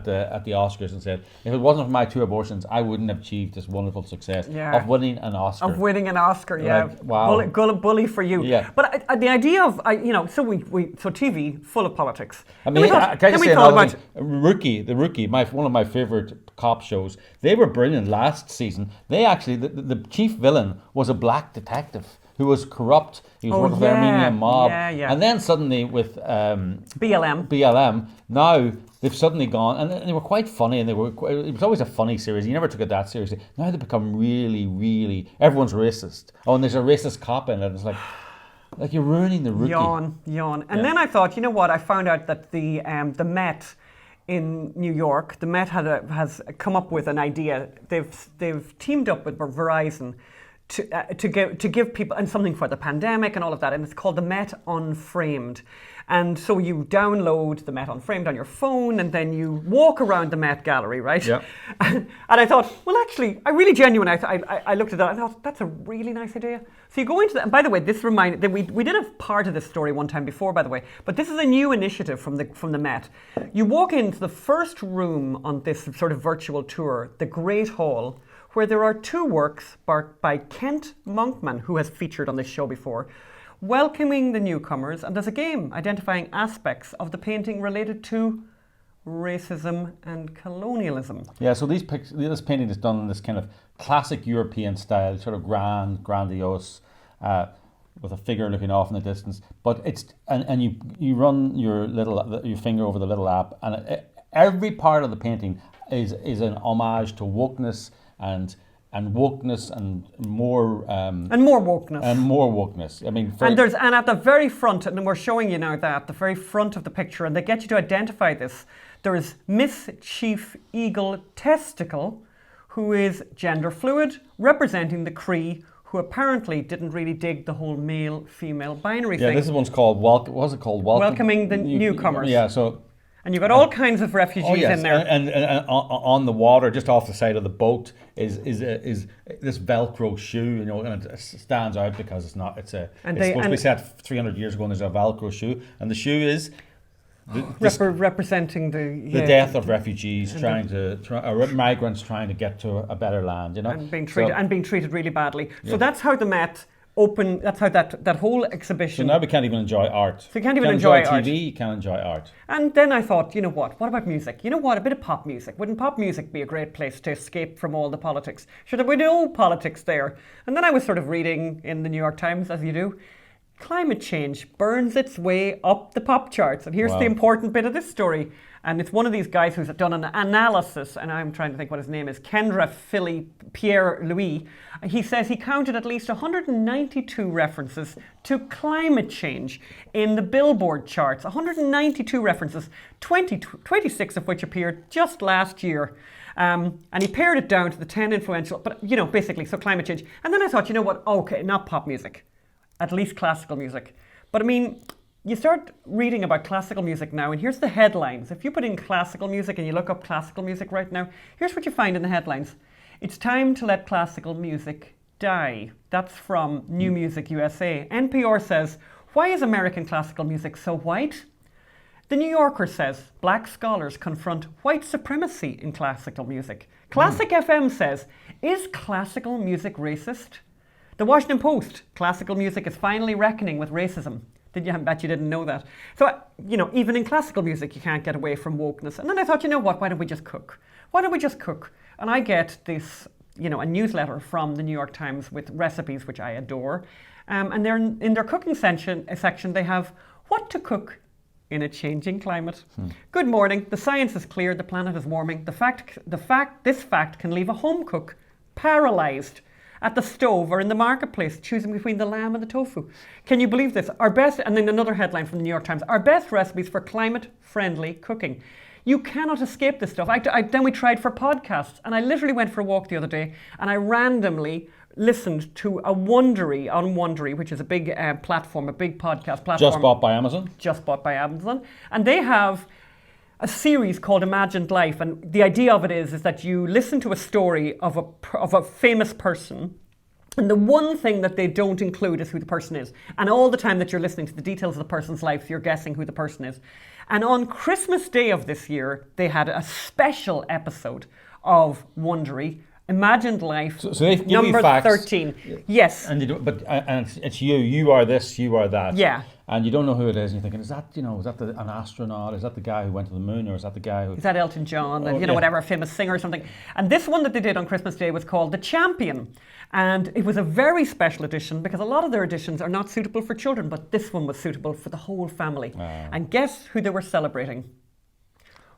the Oscars and said, "If it wasn't for my 2 abortions, I wouldn't have achieved this wonderful success of winning an Oscar." Of winning an Oscar, yeah. Like, wow. Bully for you. Yeah. But the idea of, so TV full of politics. I mean, can I just say another thing? Rookie, one of my favorite cop shows. They were brilliant last season. They actually, the chief villain was a black detective who was corrupt. He was working for the Armenian mob. Yeah. And then suddenly with BLM, now they've suddenly gone, and they were quite funny, and it was always a funny series. You never took it that seriously. Now they've become really, really, everyone's racist. Oh, and there's a racist cop in it. It's like you're ruining the Rookie. Yawn. And then I thought, you know what? I found out that the Met in New York, the Met has come up with an idea. They've teamed up with Verizon to give people, and something for the pandemic and all of that, and it's called the Met Unframed. And so you download the Met Unframed on your phone, and then you walk around the Met Gallery, right? Yeah. And I thought, well, actually, I really genuinely, I looked at that and I thought, that's a really nice idea. So you go into that, and by the way, this reminded that we did have part of this story one time before, by the way, but this is a new initiative from the Met. You walk into the first room on this sort of virtual tour, the Great Hall, where there are 2 works by Kent Monkman, who has featured on this show before, welcoming the newcomers, and there's a game identifying aspects of the painting related to racism and colonialism. Yeah, so this painting is done in this kind of classic European style, sort of grandiose, with a figure looking off in the distance. But it's and you run your finger over the little app, and every part of the painting is an homage to wokeness and wokeness and more wokeness. I mean, and at the very front, and we're showing you now that the very front of the picture, and they get you to identify this. There is Miss Chief Eagle Testicle, who is gender fluid, representing the Cree, who apparently didn't really dig the whole male-female binary thing. Yeah, this one's called Welcoming the newcomers. Yeah, so. And you've got all kinds of refugees in there. And on the water, just off the side of the boat, is this Velcro shoe, you know, and it stands out because it's supposed to be set 300 years ago, and there's a Velcro shoe, and the shoe is representing the death of refugees migrants trying to get to a better land, you know, and being treated really badly. So that's how the Met open. That's how that whole exhibition. So now we can't even enjoy art. So you can't even enjoy art. TV. You can't enjoy art. And then I thought, you know what? What about music? You know what? A bit of pop music. Wouldn't pop music be a great place to escape from all the politics? Should there be no politics there? And then I was sort of reading in the New York Times, as you do. Climate change burns its way up the pop charts. And here's the important bit of this story. And it's one of these guys who's done an analysis, and I'm trying to think what his name is, Kendra Pierre Louis. He says he counted at least 192 references to climate change in the Billboard charts. 192 references, 26 of which appeared just last year. And he pared it down to the 10 influential, but you know, basically, so climate change. And then I thought, you know what, okay, not pop music. At least classical music. But I mean, you start reading about classical music now, and here's the headlines. If you put in classical music and you look up classical music right now, here's what you find in the headlines. It's time to let classical music die. That's from New Music USA. NPR says, why is American classical music so white? The New Yorker says, black scholars confront white supremacy in classical music. Classic FM says, is classical music racist? The Washington Post, classical music is finally reckoning with racism. I bet you didn't know that. So, you know, even in classical music, you can't get away from wokeness. And then I thought, you know what, why don't we just cook? Why don't we just cook? And I get this, you know, a newsletter from the New York Times with recipes, which I adore. And they're in their cooking section, they have what to cook in a changing climate. Good morning. The science is clear. The planet is warming. This fact can leave a home cook paralyzed at the stove or in the marketplace, choosing between the lamb and the tofu. Can you believe this? Our best, and then another headline from the New York Times, our best recipes for climate-friendly cooking. You cannot escape this stuff. Then we tried for podcasts, and I literally went for a walk the other day, and I randomly listened to a Wondery, which is a big platform, a big podcast platform. Just bought by Amazon. And they have a series called Imagined Life, and the idea of it is that you listen to a story of a famous person, and the one thing that they don't include is who the person is. And all the time that you're listening to the details of the person's life, you're guessing who the person is. And on Christmas Day of this year, they had a special episode of Wondery, Imagined Life, so they give number you facts, 13. Yes. And it's you are this, you are that. Yeah. And you don't know who it is, and you're thinking, is that an astronaut? Is that the guy who went to the moon, or is that the guy who... Is that Elton John, whatever, a famous singer or something. And this one that they did on Christmas Day was called The Champion. And it was a very special edition, because a lot of their editions are not suitable for children, but this one was suitable for the whole family. And guess who they were celebrating?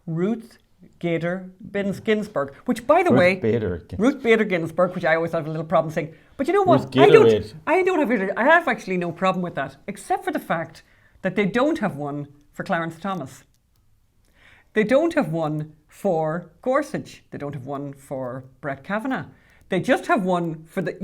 Ruth Bader Ginsburg, which, by the way, Ruth Bader Ginsburg, which I always have a little problem saying. But you know what? I have actually no problem with that, except for the fact that they don't have one for Clarence Thomas. They don't have one for Gorsuch. They don't have one for Brett Kavanaugh. They just have one for the,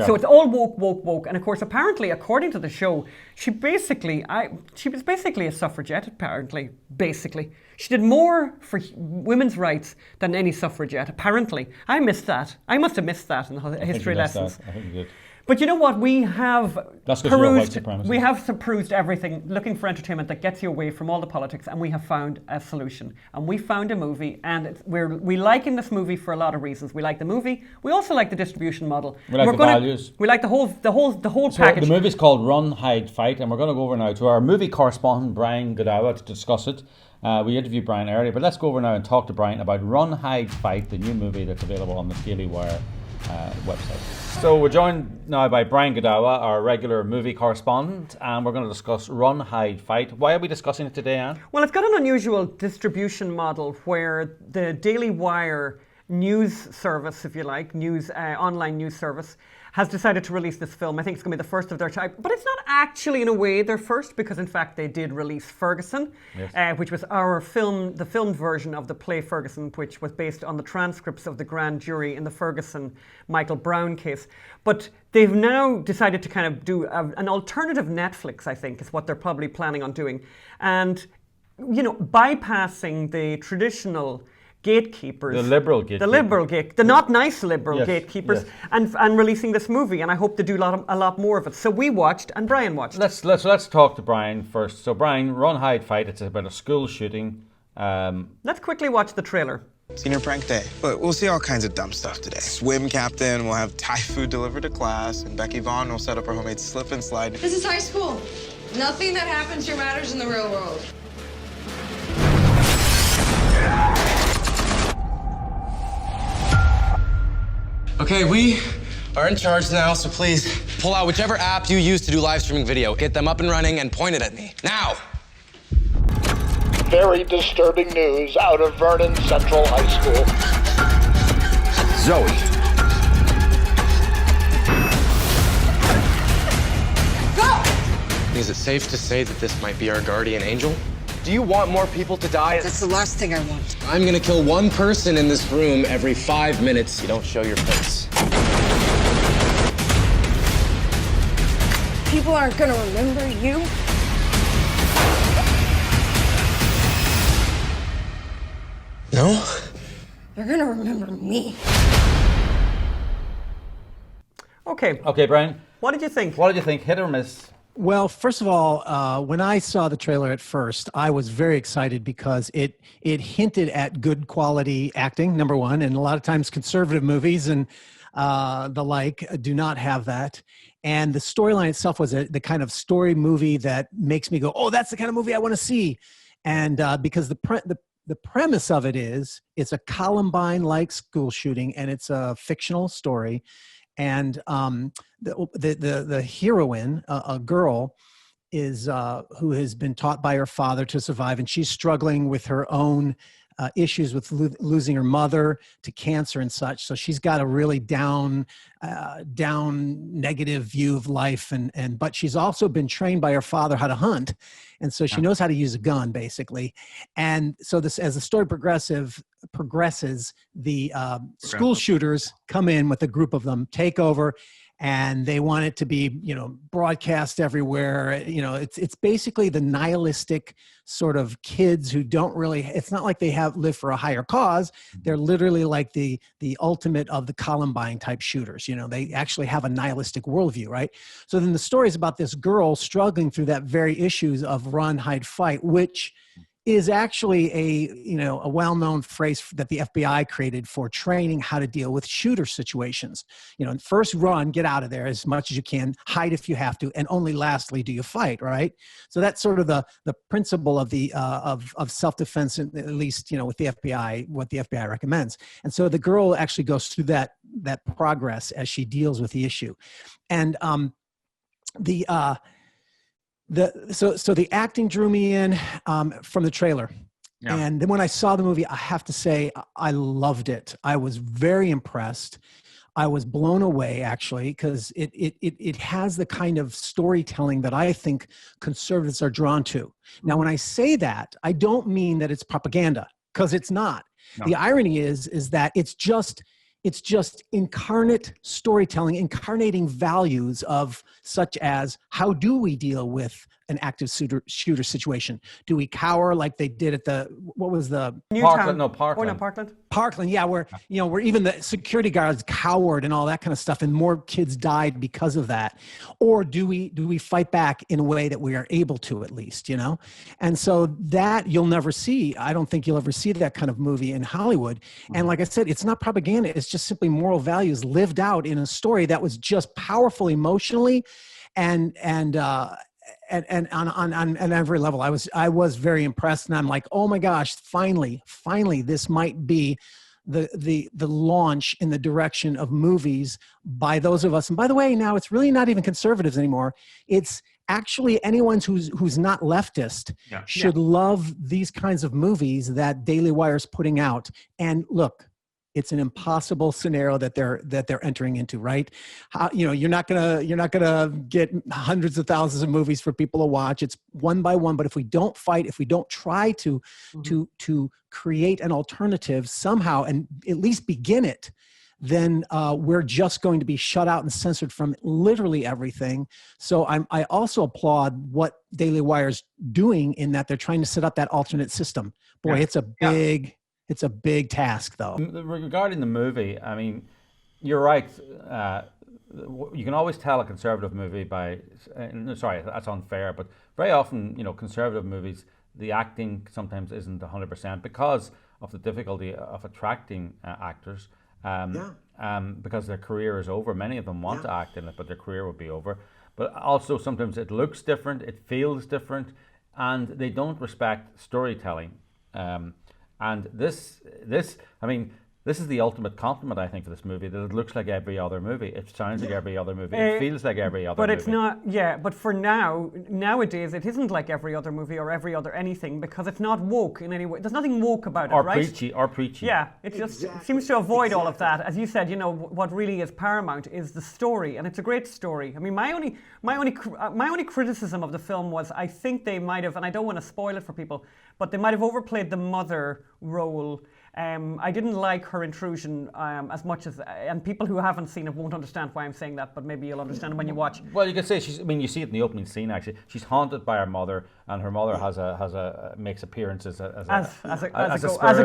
so it's all woke. And of course, apparently, according to the show, she was basically a suffragette, apparently, basically. She did more for women's rights than any suffragette, apparently. I missed that. I must have missed that in the history lessons. I think you did. But you know what? We have perused everything, looking for entertainment that gets you away from all the politics, and we have found a solution. And we found a movie, and we like this movie for a lot of reasons. We like the movie. We also like the distribution model. We like the values. We like the whole package. The movie's called Run, Hide, Fight, and we're going to go over now to our movie correspondent Brian Godawa to discuss it. We interviewed Brian earlier, but let's go over now and talk to Brian about Run, Hide, Fight, the new movie that's available on the Daily Wire website. So we're joined now by Brian Godawa, our regular movie correspondent, and we're going to discuss Run, Hide, Fight. Why are we discussing it today, Anne? Well, it's got an unusual distribution model where the Daily Wire news service, if you like, online news service, has decided to release this film. I think it's going to be the first of their type. But it's not actually, in a way, their first, because in fact they did release Ferguson, which was the filmed version of the play Ferguson, which was based on the transcripts of the grand jury in the Ferguson Michael Brown case. But they've now decided to kind of do an alternative Netflix, I think, is what they're probably planning on doing. And, bypassing the traditional gatekeepers. The liberal gatekeepers. The liberal the not nice liberal Yes, gatekeepers, yes. and releasing this movie, and I hope to do a lot more of it. So we watched, and Brian watched. Let's talk to Brian first. So Brian, Run, Hide, Fight. It's about a school shooting. Let's quickly watch the trailer. Senior prank day. But we'll see all kinds of dumb stuff today. Swim captain will have Thai food delivered to class, and Becky Vaughn will set up her homemade slip and slide. This is high school. Nothing that happens here matters in the real world. Okay, we are in charge now, so please pull out whichever app you use to do live streaming video. Get them up and running and point it at me. Now! Very disturbing news out of Vernon Central High School. Zoe. Go! Is it safe to say that this might be our guardian angel? Do you want more people to die? That's the last thing I want. I'm gonna kill one person in this room every 5 minutes. You don't show your face. People aren't gonna remember you. No? They're gonna remember me. Okay. Okay, Brian. What did you think? What did you think? Hit or miss? Well, first of all, when I saw the trailer at first, I was very excited because it hinted at good quality acting, number one, and a lot of times conservative movies and the like do not have that. And the storyline itself was the kind of story movie that makes me go, oh, that's the kind of movie I want to see. And because the premise of it is it's a Columbine-like school shooting, and it's a fictional story. And the heroine, a girl, is who has been taught by her father to survive, and she's struggling with her own issues with losing her mother to cancer and such. So she's got a really down negative view of life, but she's also been trained by her father how to hunt, and so she knows how to use a gun basically. And so this, as the story progresses, the school shooters come in with a group of them, take over, and they want it to be, broadcast everywhere. It's basically the nihilistic sort of kids who don't really, it's not like they live for a higher cause. They're literally like the ultimate of the Columbine type shooters. They actually have a nihilistic worldview, right? So then the story is about this girl struggling through that very issues of run, hide, fight, which is actually a well-known phrase that the FBI created for training how to deal with shooter situations. First run, get out of there as much as you can, hide if you have to, and only lastly do you fight, right? So that's sort of the principle of the of self-defense, at least with the FBI, what the FBI recommends. And so the girl actually goes through that progress as she deals with the issue, and So the acting drew me in from the trailer. Yeah. And then when I saw the movie, I have to say, I loved it. I was very impressed. I was blown away, actually, because it has the kind of storytelling that I think conservatives are drawn to. Now, when I say that, I don't mean that it's propaganda, because it's not. No. The irony is that it's just incarnate storytelling, incarnating values of such as, how do we deal with an active shooter situation? Do we cower like they did at what was the Parkland? Parkland, yeah, where even the security guards cowered and all that kind of stuff, and more kids died because of that. Or do we fight back in a way that we are able to, at least, And so that you'll never see. I don't think you'll ever see that kind of movie in Hollywood. And like I said, it's not propaganda. It's just simply moral values lived out in a story that was just powerful emotionally, and on every level. I was very impressed, and I'm like, oh my gosh, finally, this might be the launch in the direction of movies by those of us. And by the way, now it's really not even conservatives anymore. It's actually anyone who's not leftist should love these kinds of movies that Daily Wire's putting out. And look, it's an impossible scenario that they're entering into, right? You're not gonna get hundreds of thousands of movies for people to watch. It's one by one. But if we don't fight, if we don't try to create an alternative somehow, and at least begin it, then we're just going to be shut out and censored from literally everything. So I also applaud what Daily Wire's doing in that they're trying to set up that alternate system. Boy, it's a big It's a big task, though. Regarding the movie, I mean, you're right. You can always tell a conservative movie by, sorry, that's unfair, but very often, conservative movies, the acting sometimes isn't 100% because of the difficulty of attracting actors. Because their career is over. Many of them want to act in it, but their career will be over. But also sometimes it looks different, it feels different, and they don't respect storytelling. And this, I mean, this is the ultimate compliment, I think, for this movie, that it looks like every other movie. It sounds like every other movie. It feels like every other movie. But it's not, but for nowadays, it isn't like every other movie or every other anything, because it's not woke in any way. There's nothing woke about it, right? Or preachy. Yeah, it just seems to avoid all of that. As you said, what really is paramount is the story, and it's a great story. I mean, my only criticism of the film was, I think they might have, and I don't want to spoil it for people, but they might have overplayed the mother role. I didn't like her intrusion as much as, and people who haven't seen it won't understand why I'm saying that, but maybe you'll understand when you watch. Well, you could say you see it in the opening scene. Actually, she's haunted by her mother, and her mother makes appearances as a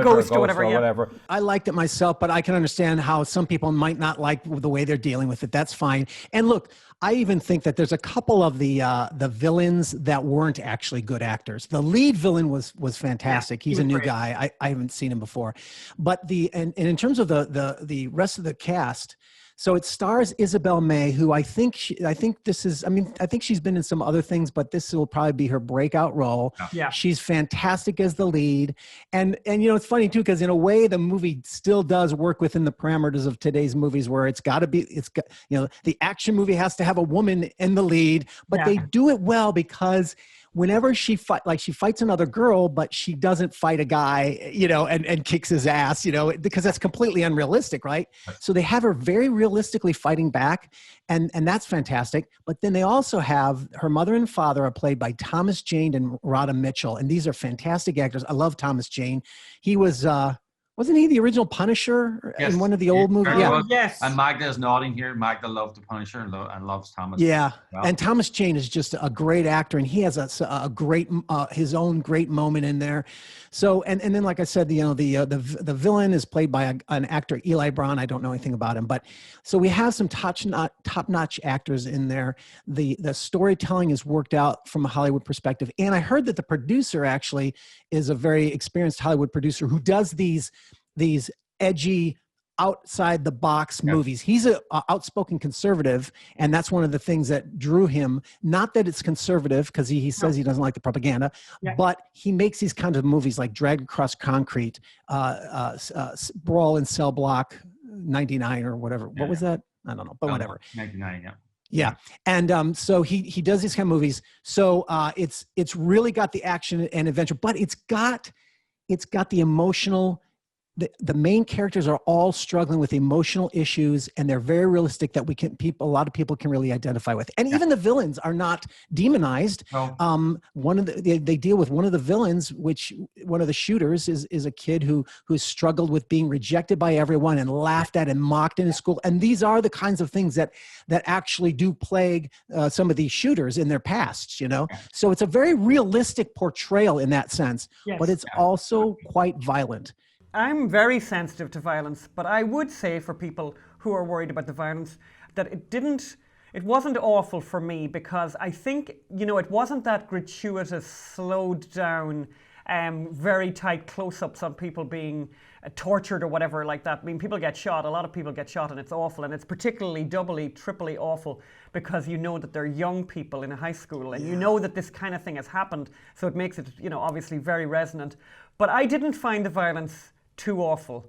ghost or whatever. I liked it myself, but I can understand how some people might not like the way they're dealing with it. That's fine. And look, I even think that there's a couple of the villains that weren't actually good actors. The lead villain was fantastic. He's a new guy. I haven't seen him before. But and in terms of the rest of the cast, so it stars Isabel May, who I think she's been in some other things, but this will probably be her breakout role. Yeah. She's fantastic as the lead. And it's funny too, because in a way the movie still does work within the parameters of today's movies, where the action movie has to have a woman in the lead, but they do it well, because whenever she fights another girl, but she doesn't fight a guy, and kicks his ass, because that's completely unrealistic, right? So they have her very realistically fighting back, and that's fantastic. But then they also have her mother and father are played by Thomas Jane and Rhoda Mitchell, and these are fantastic actors. I love Thomas Jane. He was wasn't he the original Punisher in one of the old movies? Yeah. Yes. And Magda's nodding here. Magda loved the Punisher and loves Thomas. Yeah. And Thomas Jane is just a great actor, and he has a great his own great moment in there. So and then, like I said, the villain is played by an actor, Eli Braun. I don't know anything about him, but so we have some top-notch actors in there. The storytelling is worked out from a Hollywood perspective, and I heard that the producer actually is a very experienced Hollywood producer who does these edgy, outside the box movies. He's an outspoken conservative, and that's one of the things that drew him. Not that it's conservative, because he says he doesn't like the propaganda, but he makes these kinds of movies like Dragged Across Concrete, Brawl in Cell Block 99 or whatever. What was that? I don't know, but whatever. 99, Yeah. And so he does these kind of movies. So it's really got the action and adventure, but it's got the emotional. The main characters are all struggling with emotional issues, and they're very realistic that a lot of people can really identify with. And even the villains are not demonized. No. They deal with one of the villains, one of the shooters is a kid who's struggled with being rejected by everyone and laughed at and mocked in his school. And these are the kinds of things that actually do plague some of these shooters in their pasts, So it's a very realistic portrayal in that sense, but it's also quite violent. I'm very sensitive to violence, but I would say for people who are worried about the violence that it wasn't awful for me, because I think, it wasn't that gratuitous, slowed down, very tight close-ups on people being tortured or whatever like that. I mean, people get shot, a lot of people get shot, and it's awful, and it's particularly doubly, triply awful because that they're young people in a high school, and that this kind of thing has happened, so it makes it, obviously very resonant. But I didn't find the violence too awful.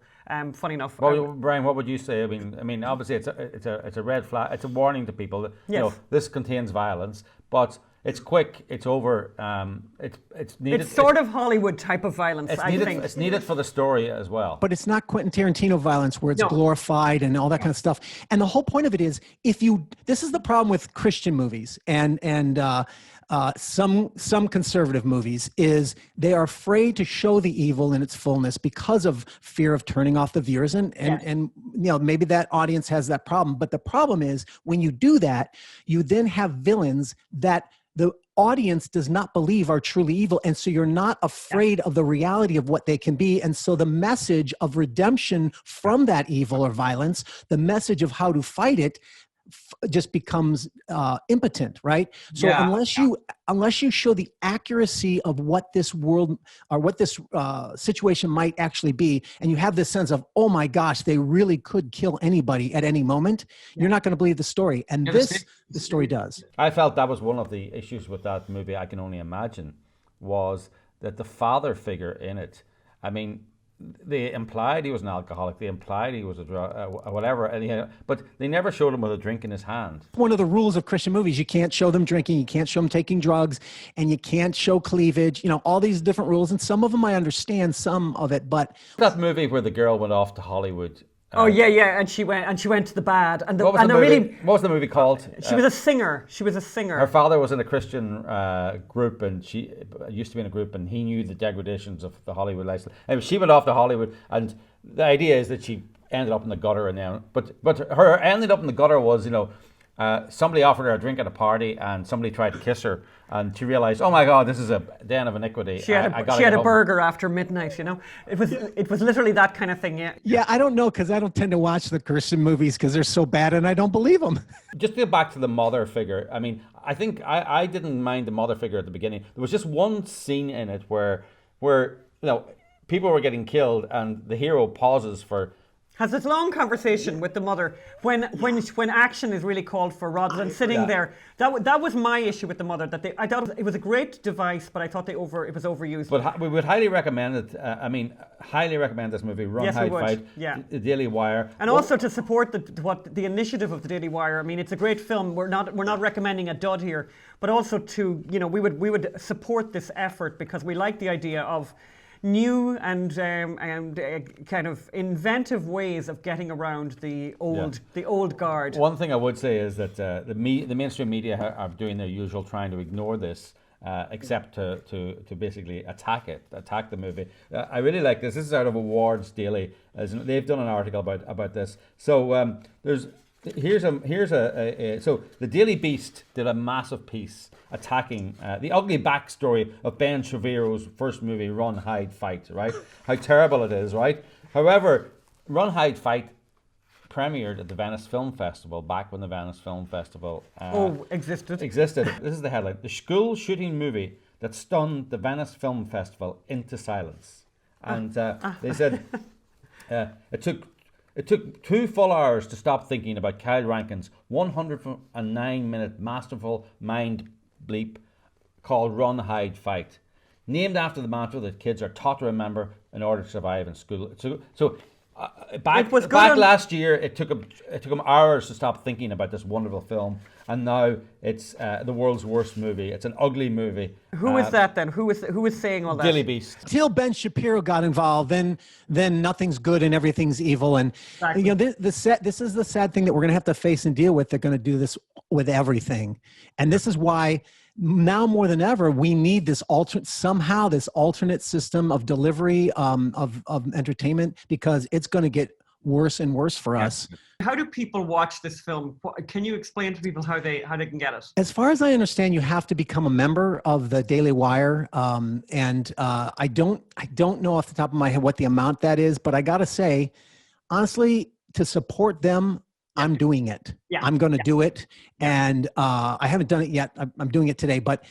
Funny enough. Well, Brian, what would you say? I mean, obviously it's a red flag. It's a warning to people that this contains violence, but it's quick. It's over. It's needed. It's sort of Hollywood type of violence. I think it's needed for the story as well. But it's not Quentin Tarantino violence where it's glorified and all that kind of stuff. And the whole point of it is, this is the problem with Christian movies and some conservative movies, is they are afraid to show the evil in its fullness because of fear of turning off the viewers, and maybe that audience has that problem. But the problem is, when you do that, you then have villains that the audience does not believe are truly evil. And so you're not afraid of the reality of what they can be. And so the message of redemption from that evil or violence, the message of how to fight it, just becomes impotent, right? So unless you show the accuracy of what this world or what this situation might actually be, and you have this sense of, oh my gosh, they really could kill anybody at any moment, you're not going to believe the story. And the story does. I felt that was one of the issues with that movie, I can only imagine, was that the father figure in it, I mean, they implied he was an alcoholic. They implied he was a drug, whatever. But they never showed him with a drink in his hand. One of the rules of Christian movies, you can't show them drinking, you can't show them taking drugs, and you can't show cleavage. You know, all these different rules. And some of them I understand, some of it, but that movie where the girl went off to Hollywood. And she went to the bad. And what was the movie called? She was a singer. Her father was in a Christian group, and she used to be in a group, and he knew the degradations of the Hollywood lifestyle. And she went off to Hollywood, and the idea is that she ended up in the gutter, and then, but her ending up in the gutter was, somebody offered her a drink at a party, and somebody tried to kiss her, and she realized, oh my God, this is a den of iniquity. She had a burger after midnight. It was literally that kind of thing. Yeah, I don't know, because I don't tend to watch the Christian movies because they're so bad, and I don't believe them. Just to get back to the mother figure, I mean, I think I didn't mind the mother figure at the beginning. There was just one scene in it where people were getting killed, and the hero pauses has this long conversation with the mother when action is really called for, rather than sitting there. That was my issue with the mother. I thought it was a great device, but I thought it was overused. But we would highly recommend it. Highly recommend this movie, Run, Hide, Fight. Yeah. The Daily Wire, and also to support the initiative of the Daily Wire. I mean, it's a great film. We're not recommending a dud here, but also we would support this effort because we like the idea of new and kind of inventive ways of getting around the old guard. One thing I would say is that the mainstream media are doing their usual, trying to ignore this, except to basically attack the movie. I really like this. This is out of Awards Daily. They've done an article about this. So here's so the Daily Beast did a massive piece attacking the ugly backstory of Ben Shapiro's first movie, Run, Hide, Fight, right? How terrible it is, right? However, Run, Hide, Fight premiered at the Venice Film Festival back when the Venice Film Festival existed. This is the headline: the school shooting movie that stunned the Venice Film Festival into silence. And they said it took 2 full hours to stop thinking about Kyle Rankin's 109-minute masterful mind bleep called Run, Hide, Fight, named after the mantra that kids are taught to remember in order to survive in school. Back last year, it took them hours to stop thinking about this wonderful film, and now it's the world's worst movie. It's an ugly movie. Who is that then? Who is saying all that? Daily Beast. Till Ben Shapiro got involved, then nothing's good and everything's evil. And exactly. This is the sad thing that we're going to have to face and deal with. They're going to do this with everything, and this is why now more than ever we need this alternate system of delivery of entertainment, because it's going to get worse and worse for us. How do people watch this film? Can you explain to people how they can get it? As far as I understand, you have to become a member of the Daily Wire, and I don't know off the top of my head what the amount that is, but I got to say, honestly, to support them, I'm doing it. Yeah. I'm going to do it. And I haven't done it yet. I'm doing it today, but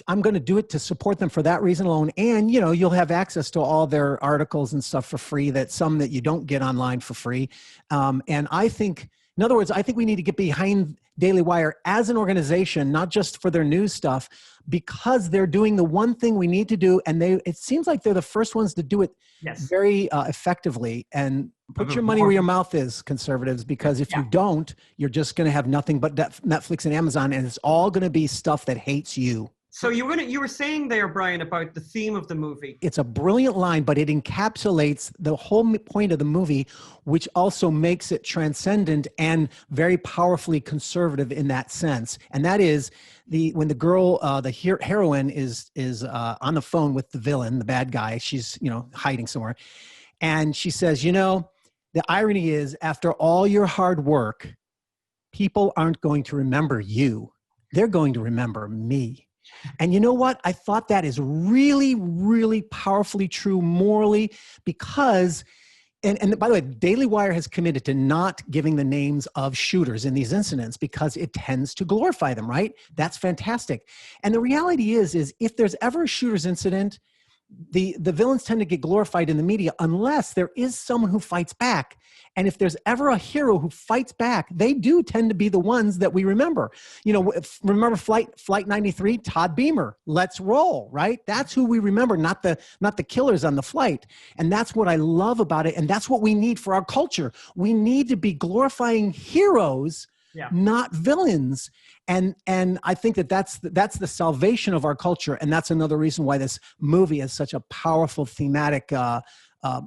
I'm going to do it to support them for that reason alone. And, you'll have access to all their articles and stuff for free, some that you don't get online for free. And I think, in other words, I think we need to get behind Daily Wire as an organization, not just for their news stuff, because they're doing the one thing we need to do. And it seems like they're the first ones to do it very effectively. And put your money where your mouth is, conservatives, because if you don't, you're just going to have nothing but Netflix and Amazon, and it's all going to be stuff that hates you. So you were saying there, Brian, about the theme of the movie. It's a brilliant line, but it encapsulates the whole point of the movie, which also makes it transcendent and very powerfully conservative in that sense. And that is when the girl, the heroine, is on the phone with the villain, the bad guy. She's hiding somewhere, and she says, the irony is, after all your hard work, people aren't going to remember you. they're going to remember me. And you know what? I thought that is really, really powerfully true morally, because, and by the way, Daily Wire has committed to not giving the names of shooters in these incidents because it tends to glorify them, right? That's fantastic. And the reality is if there's ever a shooter's incident, the villains tend to get glorified in the media unless there is someone who fights back. And if there's ever a hero who fights back, they do tend to be the ones that we remember. You know, remember Flight 93, Todd Beamer, let's roll, right? That's who we remember, not the killers on the flight. And that's what I love about it. And that's what we need for our culture. We need to be glorifying heroes, not villains. And I think that's the salvation of our culture. And that's another reason why this movie is such a powerful thematic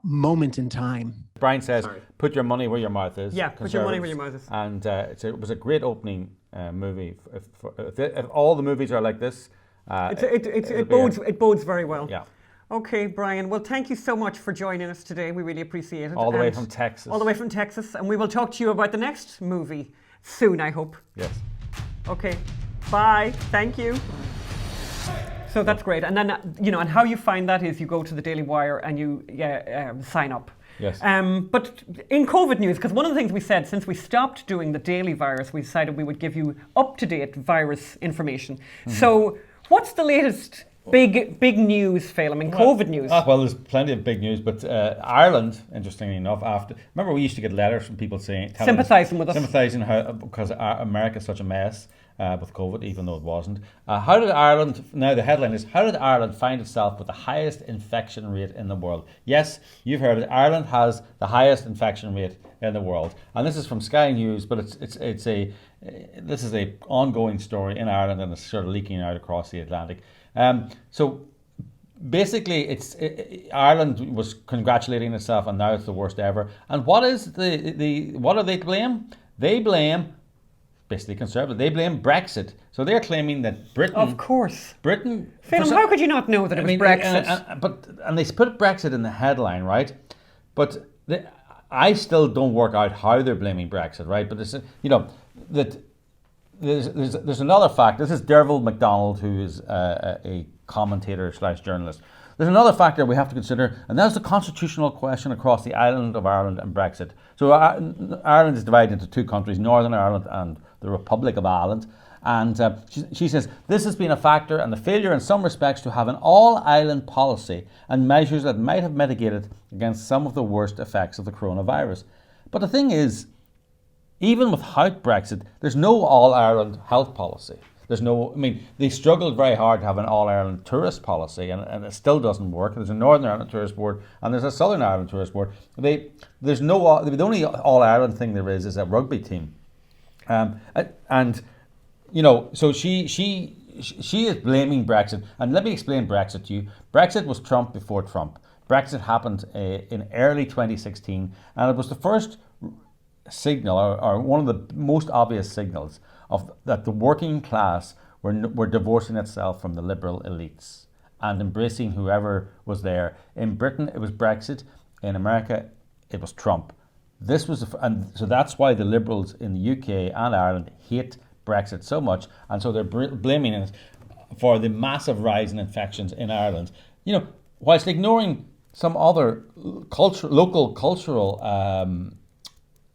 moment in time. Brian says, put your money where your mouth is. Yeah, put your money where your mouth is. And it was a great opening movie. If all the movies are like this, it bodes very well. Yeah. Okay, Brian. Well, thank you so much for joining us today. We really appreciate it. All the way from Texas. All the way from Texas. And we will talk to you about the next movie soon, I hope. Yes. Okay. Bye. Thank you. So that's great. And then, and how you find that is you go to the Daily Wire and you sign up. Yes. But in COVID news, because one of the things we said, since we stopped doing the daily virus, we decided we would give you up-to-date virus information. Mm-hmm. So what's the latest big news, Phelim, in COVID news? Well, there's plenty of big news, but Ireland, interestingly enough, remember we used to get letters from people sympathising with us. Sympathising because America's such a mess. With COVID, even though it wasn't. How did Ireland, now the headline is, how did Ireland find itself with the highest infection rate in the world? Yes, you've heard it. Ireland has the highest infection rate in the world. And this is from Sky News, but this is a ongoing story in Ireland, and it's sort of leaking out across the Atlantic. So basically, Ireland was congratulating itself, and now it's the worst ever. And what is what are they to blame? They blame basically Conservative. They blame Brexit. So they're claiming that Britain... Of course. Britain... Phelim, how could you not know that it was Brexit? And they put Brexit in the headline, right? But I still don't work out how they're blaming Brexit, right? But there's another fact. This is Derval MacDonald, who is a commentator / journalist. There's another factor we have to consider, and that's the constitutional question across the island of Ireland and Brexit. So Ireland is divided into two countries, Northern Ireland and the Republic of Ireland. And she says, this has been a factor and the failure in some respects to have an all-island policy and measures that might have mitigated against some of the worst effects of the coronavirus. But the thing is, even without Brexit, there's no all-Ireland health policy. They struggled very hard to have an all-Ireland tourist policy, and it still doesn't work. There's a Northern Ireland Tourist Board, and there's a Southern Ireland Tourist Board. The only all-Ireland thing there is a rugby team. So she is blaming Brexit. And let me explain Brexit to you. Brexit was Trump before Trump. Brexit happened in early 2016, and it was the first signal, or one of the most obvious signals, that the working class were divorcing itself from the liberal elites and embracing whoever was there. In Britain, it was Brexit. In America, it was Trump. So that's why the liberals in the UK and Ireland hate Brexit so much, and so they're blaming it for the massive rise in infections in Ireland. Whilst ignoring some other local cultural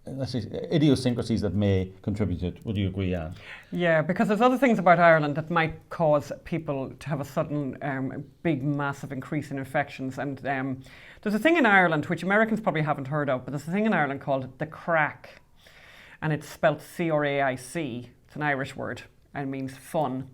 idiosyncrasies that may contribute to it. Would you agree, Anne? Yeah, because there's other things about Ireland that might cause people to have a sudden big, massive increase in infections. And there's a thing in Ireland, which Americans probably haven't heard of, but there's a thing in Ireland called the crack. And it's spelt C-R-A-I-C. It's an Irish word and means fun.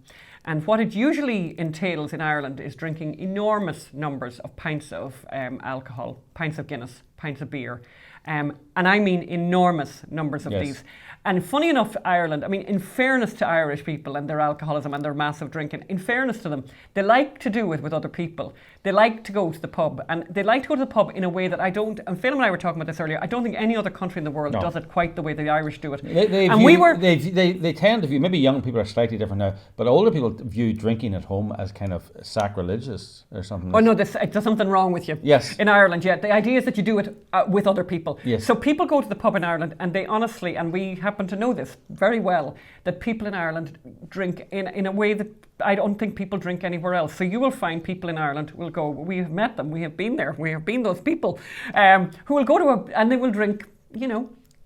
And what it usually entails in Ireland is drinking enormous numbers of pints of alcohol, pints of Guinness, pints of beer. And I mean enormous numbers of these. And funny enough, Ireland, in fairness to Irish people and their alcoholism and their massive drinking, in fairness to them, they like to do it with other people. They like to go to the pub, and they like to go to the pub in a way that and Phelim and I were talking about this earlier, I don't think any other country in the world does it quite the way the Irish do it. They tend to view, maybe young people are slightly different now, but older people view drinking at home as kind of sacrilegious or something. Oh no, there's something wrong with you. Yes. In Ireland, yeah. The idea is that you do it it with other people. Yes. So people go to the pub in Ireland and they honestly, and we happen to know this very well, that people in Ireland drink in a way that I don't think people drink anywhere else. So you will find people in Ireland will go, we have met them, we have been there, we have been those people, who will go to and they will drink,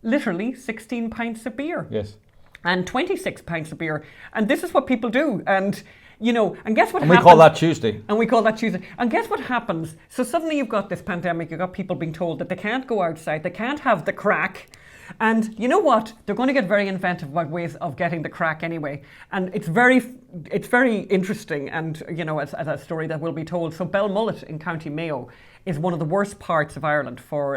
literally 16 pints of beer. Yes. And 26 pints of beer. And this is what people do. And and guess what happens? And we call that Tuesday. And we call that Tuesday. And guess what happens? So suddenly you've got this pandemic, you've got people being told that they can't go outside, they can't have the crack. And you know what? They're going to get very inventive about ways of getting the crack anyway. And it's very interesting, and as a story that will be told. So Belmullet in County Mayo is one of the worst parts of Ireland for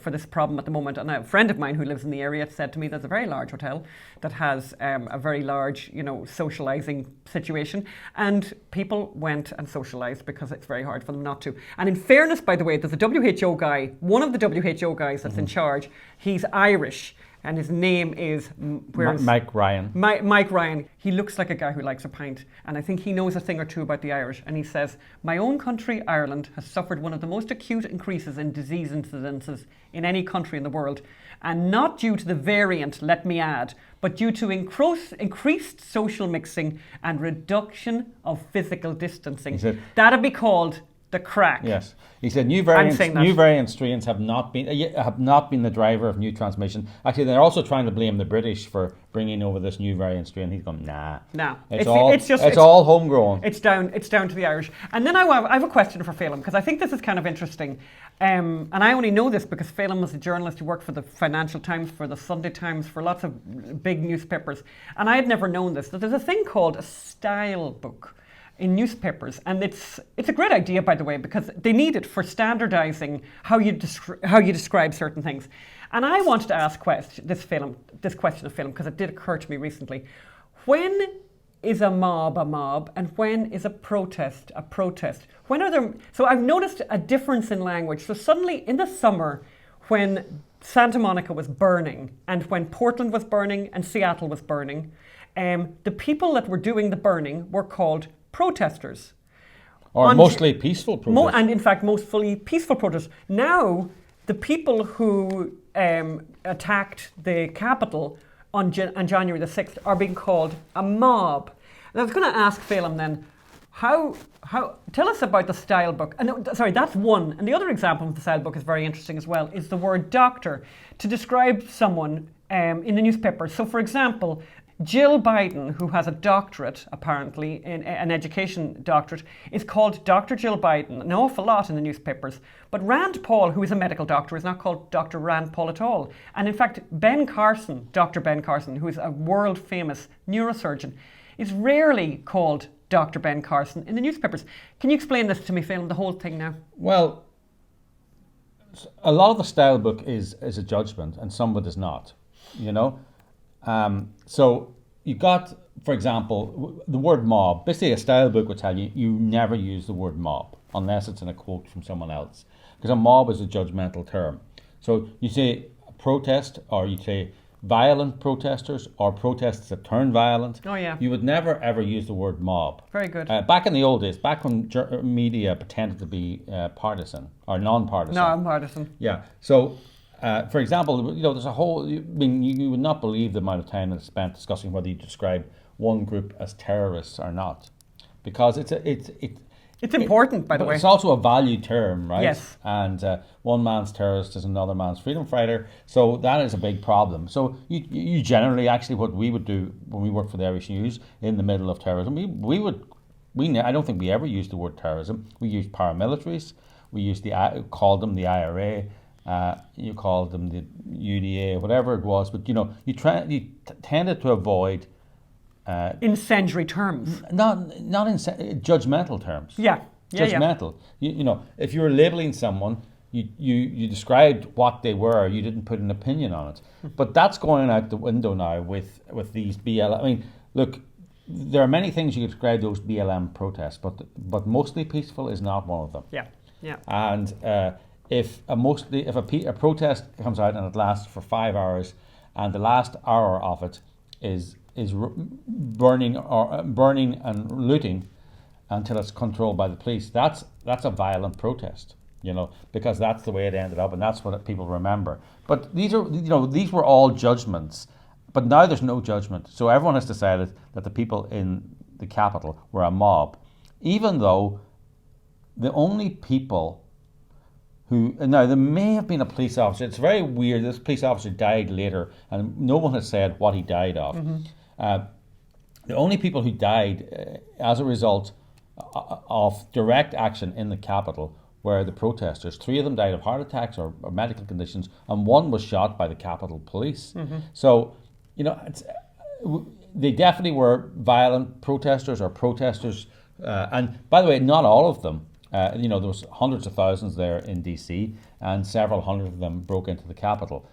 this problem at the moment. And a friend of mine who lives in the area said to me there's a very large hotel that has a very large, socialising situation. And people went and socialised because it's very hard for them not to. And in fairness, by the way, there's a WHO guy, one of the WHO guys that's in charge. He's Irish. And his name is Mike Ryan. Mike Ryan. He looks like a guy who likes a pint. And I think he knows a thing or two about the Irish. And he says, my own country, Ireland, has suffered one of the most acute increases in disease incidences in any country in the world. And not due to the variant, let me add, but due to increased social mixing and reduction of physical distancing. That'd be called the crack. Yes, he said new variant strains have not been the driver of new transmission. Actually, they're also trying to blame the British for bringing over this new variant strain. He's going, nah. It's all homegrown. It's down to the Irish. And then I have a question for Phelim, because I think this is kind of interesting. And I only know this because Phelim was a journalist who worked for the Financial Times, for the Sunday Times, for lots of big newspapers. And I had never known this, that there's a thing called a style book in newspapers, and it's a great idea, by the way, because they need it for standardizing how you describe certain things. And I wanted to ask this question of Phelim, because it did occur to me recently. When is a mob, and when is a protest a protest? When are there? So I've noticed a difference in language. So suddenly in the summer, when Santa Monica was burning, and when Portland was burning, and Seattle was burning, the people that were doing the burning were called protesters. Or mostly peaceful protesters. And in fact, mostly peaceful protesters. Now, the people who attacked the Capitol on January the 6th are being called a mob. And I was going to ask Phelim then, how tell us about the style book. Sorry, that's one. And the other example of the style book is very interesting as well, is the word doctor, to describe someone in the newspaper. So for example, Jill Biden, who has a doctorate, apparently, in an education doctorate, is called Dr. Jill Biden an awful lot in the newspapers. But Rand Paul, who is a medical doctor, is not called Dr. Rand Paul at all. And in fact, Dr. Ben Carson, who is a world-famous neurosurgeon, is rarely called Dr. Ben Carson in the newspapers. Can you explain this to me, Phelim, the whole thing now? Well, a lot of the style book is a judgment, and some of it is not, So you got, for example, the word mob. Basically, a style book will tell you never use the word mob unless it's in a quote from someone else, because a mob is a judgmental term. So you say protest, or you say violent protesters, or protests that turn violent. Oh yeah. You would never ever use the word mob. Very good. Back in the old days, back when media pretended to be partisan or non-partisan. Non-partisan. Yeah. So. For example, there's a whole. You would not believe the amount of time that's spent discussing whether you describe one group as terrorists or not, because it's important, by the way. It's also a value term, right? Yes. And one man's terrorist is another man's freedom fighter, so that is a big problem. So you generally, actually, what we would do when we work for the Irish News in the middle of terrorism, I don't think we ever used the word terrorism. We used paramilitaries. We called them the IRA. You called them the UDA, whatever it was, but you tended to avoid incendiary terms, not judgmental terms. Yeah, judgmental. Yeah. If you were labeling someone, you described what they were. You didn't put an opinion on it. But that's going out the window now with these BLM. I mean, look, there are many things you could describe those BLM protests, but mostly peaceful is not one of them. Yeah. And if a protest comes out and it lasts for 5 hours, and the last hour of it is burning and looting until it's controlled by the police, that's a violent protest. because that's the way it ended up, and that's what people remember. But these were all judgments. But now there's no judgment. So everyone has decided that the people in the Capitol were a mob, even though the only people now there may have been a police officer. It's very weird. This police officer died later, and no one has said what he died of. The only people who died as a result of direct action in the Capitol were the protesters. 3 of them died of heart attacks or medical conditions, and 1 was shot by the Capitol Police. So, they definitely were violent protesters or protesters. And by the way, not all of them. There was hundreds of thousands there in DC, and several hundred of them broke into the Capitol.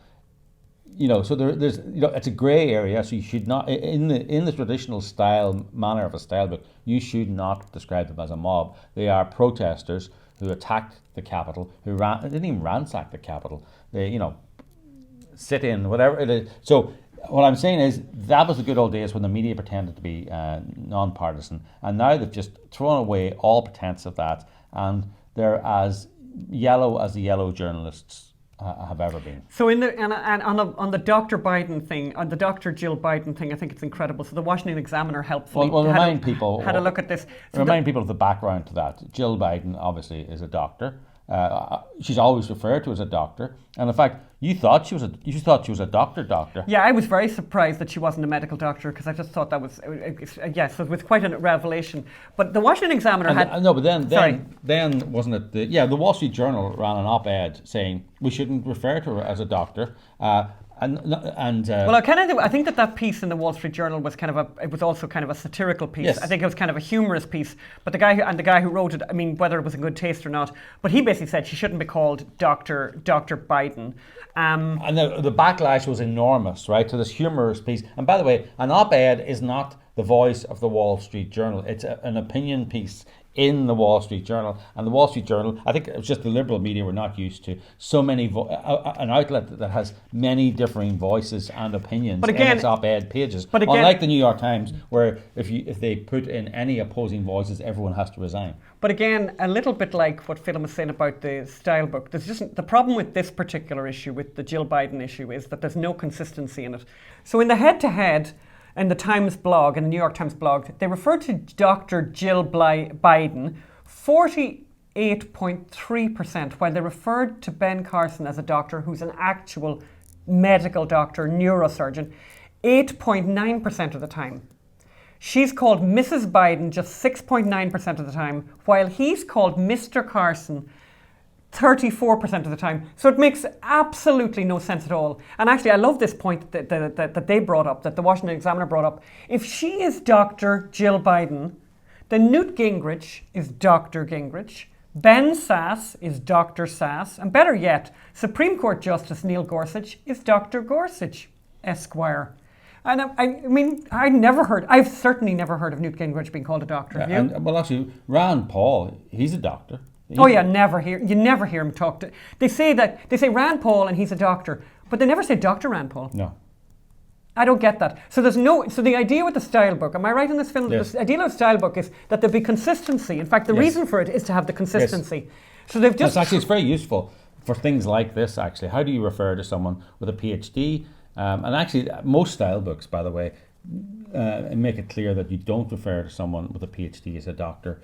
So there's it's a grey area. So you should not, in the traditional manner of a style book, you should not describe them as a mob. They are protesters who attacked the Capitol, who didn't even ransack the Capitol. They sit in whatever it is. So what I'm saying is that was the good old days when the media pretended to be non-partisan, and now they've just thrown away all pretense of that, and they're as yellow as the yellow journalists have ever been. So on the Dr. Biden thing, on the Dr. Jill Biden thing, I think it's incredible. So the Washington Examiner helpfully remind people had a look at this. So remind people of the background to that. Jill Biden obviously is a doctor. She's always referred to as a doctor, and in fact, you thought she was a doctor. Yeah, I was very surprised that she wasn't a medical doctor, because I just thought that was yes, it was quite a revelation. But the Washington Examiner then wasn't it the Wall Street Journal ran an op-ed saying we shouldn't refer to her as a doctor. Well, I think that piece in the Wall Street Journal was it was also kind of a satirical piece. Yes. I think it was kind of a humorous piece. But the guy who wrote it, I mean, whether it was in good taste or not, but he basically said she shouldn't be called Dr. Biden. And the backlash was enormous, right, to this humorous piece. And by the way, an op-ed is not the voice of the Wall Street Journal. It's an opinion piece in the Wall Street Journal. And the Wall Street Journal, I think it was just the liberal media were not used to so many, an outlet that has many differing voices and opinions in its op-ed pages. But again, unlike the New York Times, where if they put in any opposing voices, everyone has to resign. But again, a little bit like what Phelim was saying about the style book, there's just the problem with this particular issue, with the Jill Biden issue, is that there's no consistency in it. So in the head-to-head, in the Times blog, in the New York Times blog, they referred to Dr. Jill Biden 48.3%, while they referred to Ben Carson as a doctor who's an actual medical doctor, neurosurgeon, 8.9% of the time. She's called Mrs. Biden just 6.9% of the time, while he's called Mr. Carson 34% of the time. So it makes absolutely no sense at all. And actually, I love this point that they brought up, that the Washington Examiner brought up. If she is Dr. Jill Biden, then Newt Gingrich is Dr. Gingrich, Ben Sass is Dr. Sass, and better yet, Supreme Court Justice Neil Gorsuch is Dr. Gorsuch, Esquire. And I've certainly never heard of Newt Gingrich being called a doctor. Have you? Well, actually, Rand Paul, he's a doctor. You never hear him talk to. They say Rand Paul and he's a doctor, but they never say Dr. Rand Paul. No. I don't get that. So the idea with the style book, am I right in this film? Yes. The idea of the style book is that there'll be consistency. In fact, the reason for it is to have the consistency. Yes. So they've just it's very useful for things like this, actually. How do you refer to someone with a PhD? And actually, most style books, by the way, make it clear that you don't refer to someone with a PhD as a doctor.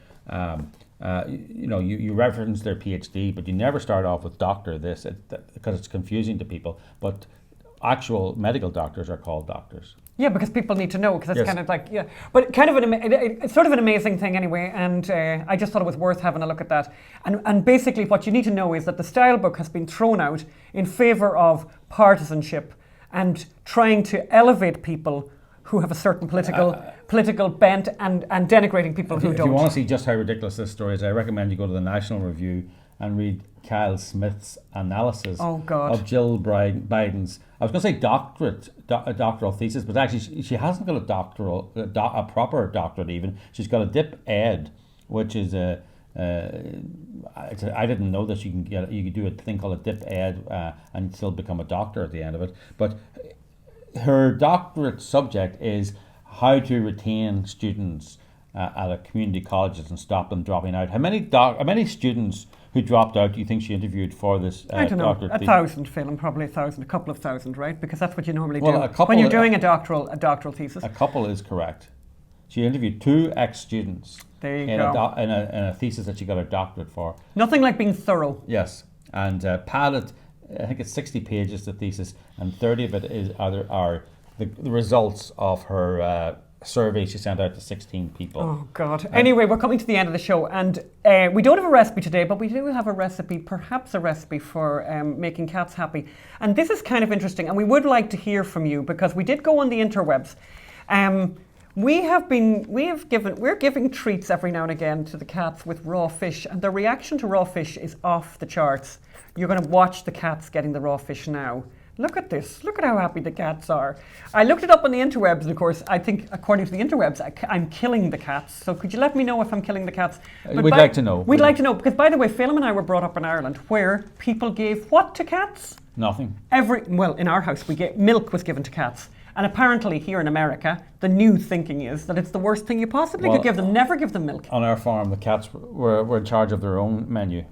You reference their PhD, but you never start off with doctor because it's confusing to people. But actual medical doctors are called doctors. Yeah, because people need to know, because it's kind of like, but kind of it's sort of an amazing thing anyway, and I just thought it was worth having a look at that. And basically what you need to know is that the style book has been thrown out in favour of partisanship and trying to elevate people who have a certain political bent and denigrating people who don't. If you want to see just how ridiculous this story is, I recommend you go to the National Review and read Kyle Smith's analysis of Jill Biden's, I was going to say doctoral thesis, but actually she hasn't got a proper doctorate even. She's got a dip ed, which is I didn't know that you could do a thing called a dip ed and still become a doctor at the end of it. But her doctorate subject is how to retain students at a community colleges and stop them dropping out. How many students who dropped out, do you think she interviewed for this I don't know, doctorate? 1,000 Phelim, probably 1,000, a couple of thousand, right? Because that's what you normally Well, do a couple when you're of- doing a doctoral thesis. A couple is correct. She interviewed 2 ex-students There you in go. in a thesis that she got a doctorate for. Nothing like being thorough. Yes, and padded, I think it's 60 pages, the thesis, and 30 of it are the results of her survey she sent out to 16 people. Oh, God. Anyway, we're coming to the end of the show, and we don't have a recipe today, but we do have a recipe, perhaps a recipe for making cats happy. And this is kind of interesting, and we would like to hear from you, because we did go on the interwebs. We're giving treats every now and again to the cats with raw fish, and the reaction to raw fish is off the charts. You're going to watch the cats getting the raw fish now. Look at this. Look at how happy the cats are. I looked it up on the interwebs, and of course, I think according to the interwebs, I'm killing the cats. So could you let me know if I'm killing the cats? We'd like to know. We'd like to know, because by the way, Phelim and I were brought up in Ireland, where people gave what to cats? Nothing. Well, in our house, milk was given to cats. And apparently here in America, the new thinking is that it's the worst thing you possibly could give them. Never give them milk. On our farm, the cats were in charge of their own menu.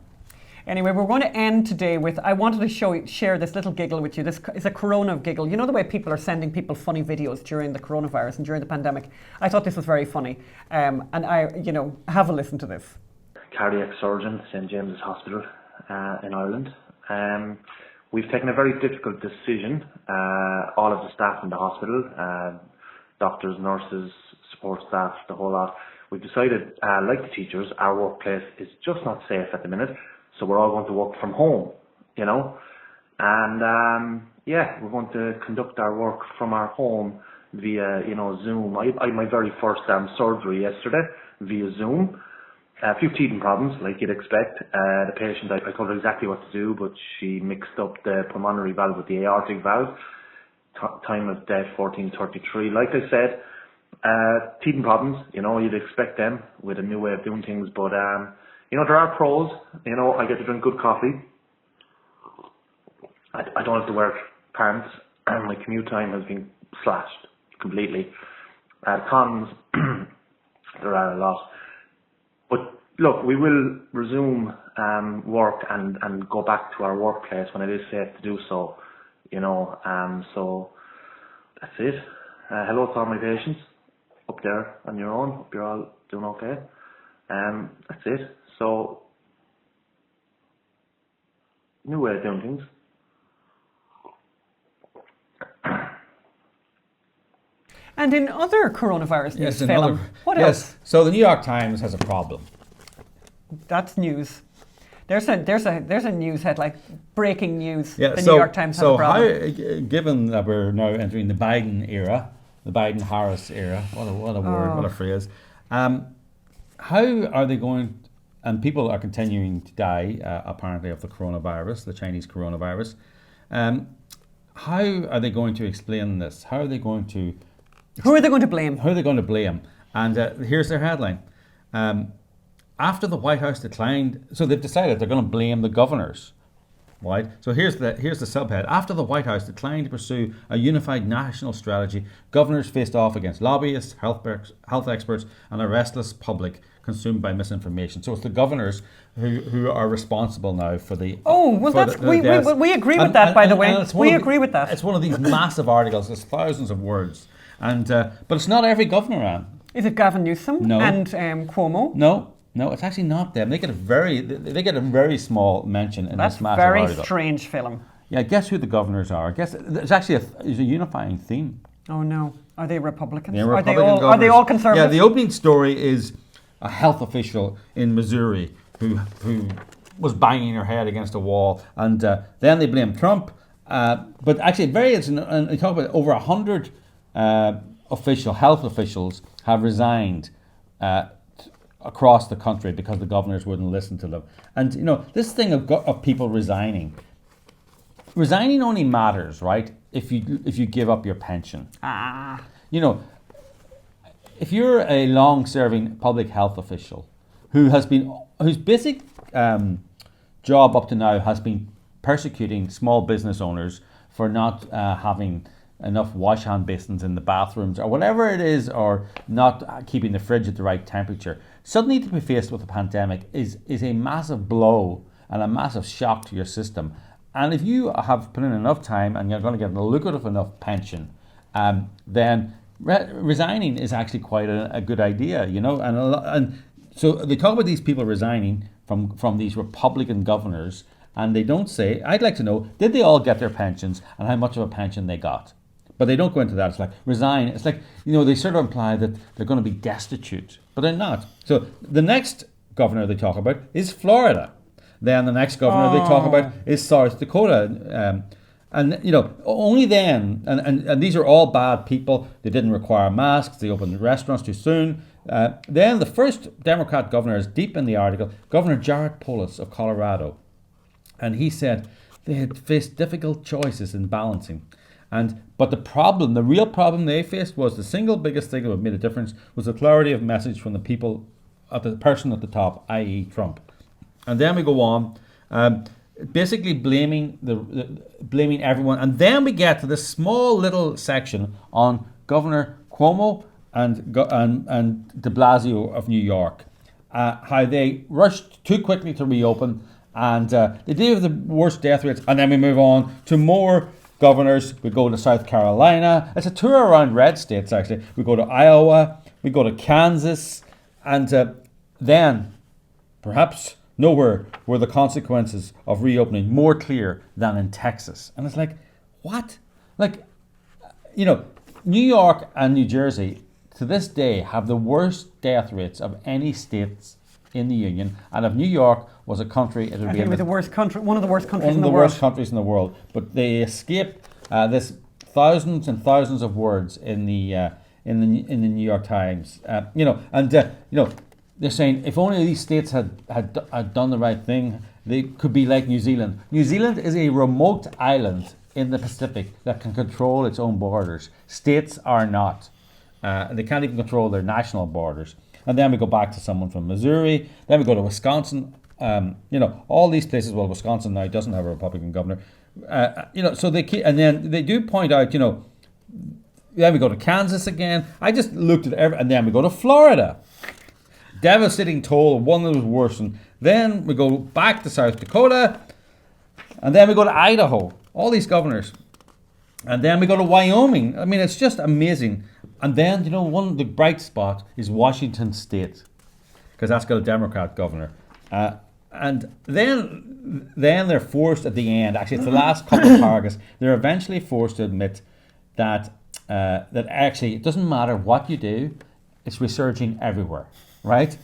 Anyway, we're going to end today with, I wanted to share this little giggle with you. This is a corona giggle. You know the way people are sending people funny videos during the coronavirus and during the pandemic? I thought this was very funny. And have a listen to this. Cardiac surgeon, St. James's Hospital in Ireland. We've taken a very difficult decision. All of the staff in the hospital, doctors, nurses, support staff, the whole lot. We've decided, like the teachers, our workplace is just not safe at the minute. So we're all going to work from home, and we're going to conduct our work from our home via, Zoom. I had my very first surgery yesterday via Zoom. A few teething problems, like you'd expect. The patient, I told her exactly what to do, but she mixed up the pulmonary valve with the aortic valve. Time of death 14:33. Like I said, teething problems, you'd expect them with a new way of doing things, but there are pros. I get to drink good coffee. I don't have to wear pants, and my commute time has been slashed completely. Cons, there are a lot. But look, we will resume work and go back to our workplace when it is safe to do so. So that's it. Hello to all my patients up there on your own. Hope you're all doing okay. That's it. So, new way of doing things. And in other coronavirus news, Phelim, what else? So the New York Times has a problem. That's news. There's a news headline, breaking news. Yeah, the New York Times has a problem. So given that we're now entering the Biden era, the Biden-Harris era, what a word, what a phrase. How are they going? And people are continuing to die, apparently, of the coronavirus, the Chinese coronavirus. How are they going to explain this? How are they going to? Who are they going to blame? Who are they going to blame? And here's their headline. After the White House declined, so they've decided they're going to blame the governors. Right? So here's the subhead. After the White House declined to pursue a unified national strategy, governors faced off against lobbyists, health experts, and a restless public consumed by misinformation. So it's the governors who are responsible now for the. Oh well, we agree with that. By the way, we agree with that. It's one of these massive articles. There's thousands of words, and but it's not every governor, Anne. Is it Gavin Newsom and Cuomo? No, it's actually not them. They get a very small mention in this massive article. That's very strange, Phelim. Yeah, guess who the governors are? Guess there's actually a unifying theme. Oh no, are they Republicans? Yeah, are they all conservative? Yeah, the opening story is a health official in Missouri who was banging her head against a wall, and then they blame Trump. But actually, and they talk about over 100 health officials have resigned. Across the country because the governors wouldn't listen to them. And this thing of people resigning only matters, right, if you give up your pension. If you're a long-serving public health official whose basic job up to now has been persecuting small business owners for not having enough wash hand basins in the bathrooms or whatever it is, or not keeping the fridge at the right temperature. Suddenly to be faced with a pandemic is a massive blow and a massive shock to your system. And if you have put in enough time and you're going to get a lucrative enough pension, then resigning is actually quite a good idea, you know. And so they talk about these people resigning from these Republican governors, and they don't say, I'd like to know, did they all get their pensions and how much of a pension they got? But they don't go into that. It's like resign. It's like, you know, they sort of imply that they're going to be destitute, but they're not. So the next governor they talk about is Florida. Then the next governor they talk about is South Dakota. And, you know, only then, and these are all bad people. They didn't require masks. They opened restaurants too soon. Then the first Democrat governor is deep in the article, Governor Jared Polis of Colorado. And he said they had faced difficult choices in balancing. But the real problem they faced was the single biggest thing that would have made a difference was the clarity of message from the people, the person at the top, i.e. Trump. And then we go on, basically blaming everyone. And then we get to this small little section on Governor Cuomo and de Blasio of New York, how they rushed too quickly to reopen, and they did have the worst death rates. And then we move on to more governors. We go to South Carolina. It's a tour around red states, actually. We go to Iowa. We go to Kansas. And then, perhaps nowhere were the consequences of reopening more clear than in Texas. And it's like, what? Like, you know, New York and New Jersey, to this day, have the worst death rates of any states in the Union. And if New York was a country, it would be the worst country, one of the worst countries in the world. One of the worst countries in the world. But they escaped this thousands and thousands of words in the New York Times. You know, they're saying if only these states had done the right thing, they could be like New Zealand. New Zealand is a remote island in the Pacific that can control its own borders. States are not. They can't even control their national borders. And then we go back to someone from Missouri. Then we go to Wisconsin. You know, all these places. Well, Wisconsin now doesn't have a Republican governor. You know, so and then they do point out. You know, then we go to Kansas again. I just looked at and then we go to Florida. Devastating toll, one that was worse. And then we go back to South Dakota, and then we go to Idaho. All these governors, and then we go to Wyoming. I mean, it's just amazing. And then, you know, one of the bright spots is Washington State, because that's got a Democrat governor. And then they're forced at the end. Actually, it's the last couple of paragraphs. They're eventually forced to admit that actually it doesn't matter what you do, it's resurging everywhere. Right?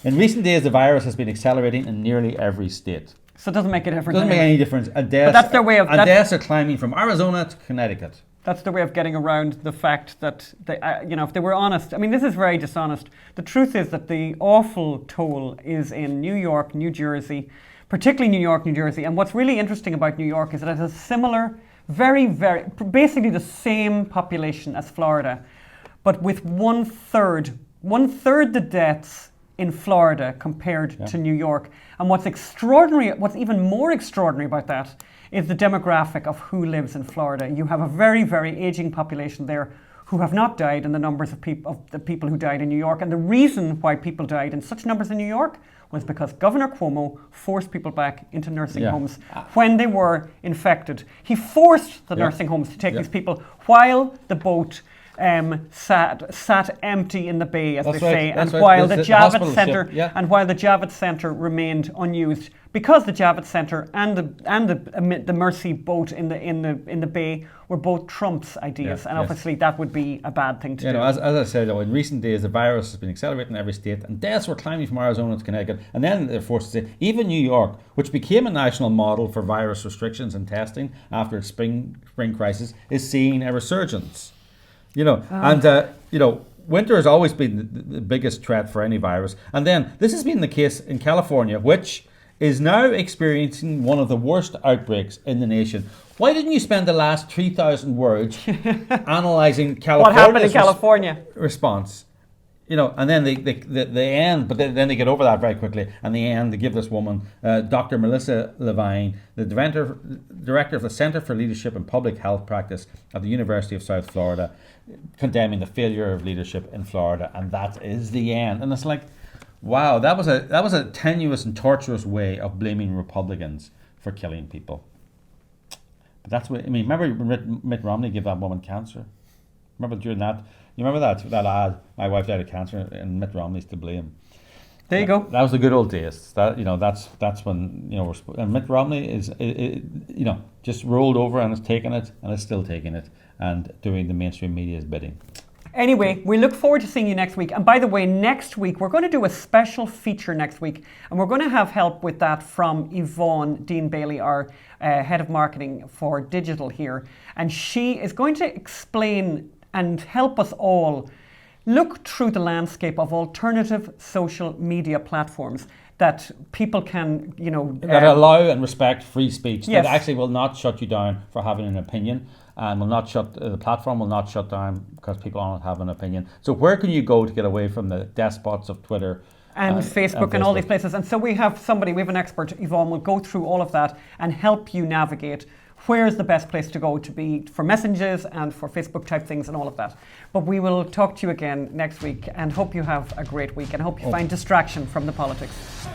In recent days, the virus has been accelerating in nearly every state. So it doesn't make a difference. It doesn't make any difference. And that's their way of... And deaths are climbing from Arizona to Connecticut. That's their way of getting around the fact that, they, you know, if they were honest... I mean, this is very dishonest. The truth is that the awful toll is in New York, New Jersey, particularly New York, New Jersey. And what's really interesting about New York is that it has a similar, basically the same population as Florida, but with one third the deaths in Florida compared to New York. And what's even more extraordinary about that is the demographic of who lives in Florida. You have a very, very aging population there who have not died in the numbers of the people who died in New York. And the reason why people died in such numbers in New York was because Governor Cuomo forced people back into nursing homes when they were infected. He forced the nursing homes to take these people while the boat sat empty in the bay, as they say, and while the Javits Centre and while the Javits Centre remained unused, because the Javits Centre and the Mercy boat in the bay were both Trump's ideas, and obviously that would be a bad thing to do. As I said, in recent days the virus has been accelerating in every state, and deaths were climbing from Arizona to Connecticut, and then they're forced to say even New York, which became a national model for virus restrictions and testing after its spring crisis, is seeing a resurgence. You know, winter has always been the biggest threat for any virus. And then this has been the case in California, which is now experiencing one of the worst outbreaks in the nation. Why didn't you spend the last 3,000 words analysing California's what happened in California? Response? you know, and then they end, but then they get over that very quickly. And the end, they give this woman, Dr. Melissa Levine, the director of the Center for Leadership and Public Health Practice at the University of South Florida, condemning the failure of leadership in Florida, and that is the end. And it's like, wow, that was a tenuous and torturous way of blaming Republicans for killing people. But that's what I mean. Remember when Mitt Romney gave that woman cancer? Remember during that? You remember that ad? My wife died of cancer, and Mitt Romney's to blame. There you go. That was the good old days. That, you know, that's when, you know, and Mitt Romney is you know, just rolled over and is taking it, and is still taking it, and doing the mainstream media's bidding. Anyway, we look forward to seeing you next week. And by the way, next week, we're going to do a special feature next week. And we're going to have help with that from Yvonne Dean Bailey, our head of marketing for digital here. And she is going to explain and help us all look through the landscape of alternative social media platforms that people can, you know... that allow and respect free speech. Yes. That actually will not shut you down for having an opinion. And will not shut the platform will not shut down because people don't have an opinion. So where can you go to get away from the despots of Twitter and Facebook and all these places? And so we have an expert, Yvonne, will go through all of that and help you navigate where's the best place to go to be for messages and for Facebook type things and all of that. But we will talk to you again next week and hope you have a great week and hope you find distraction from the politics.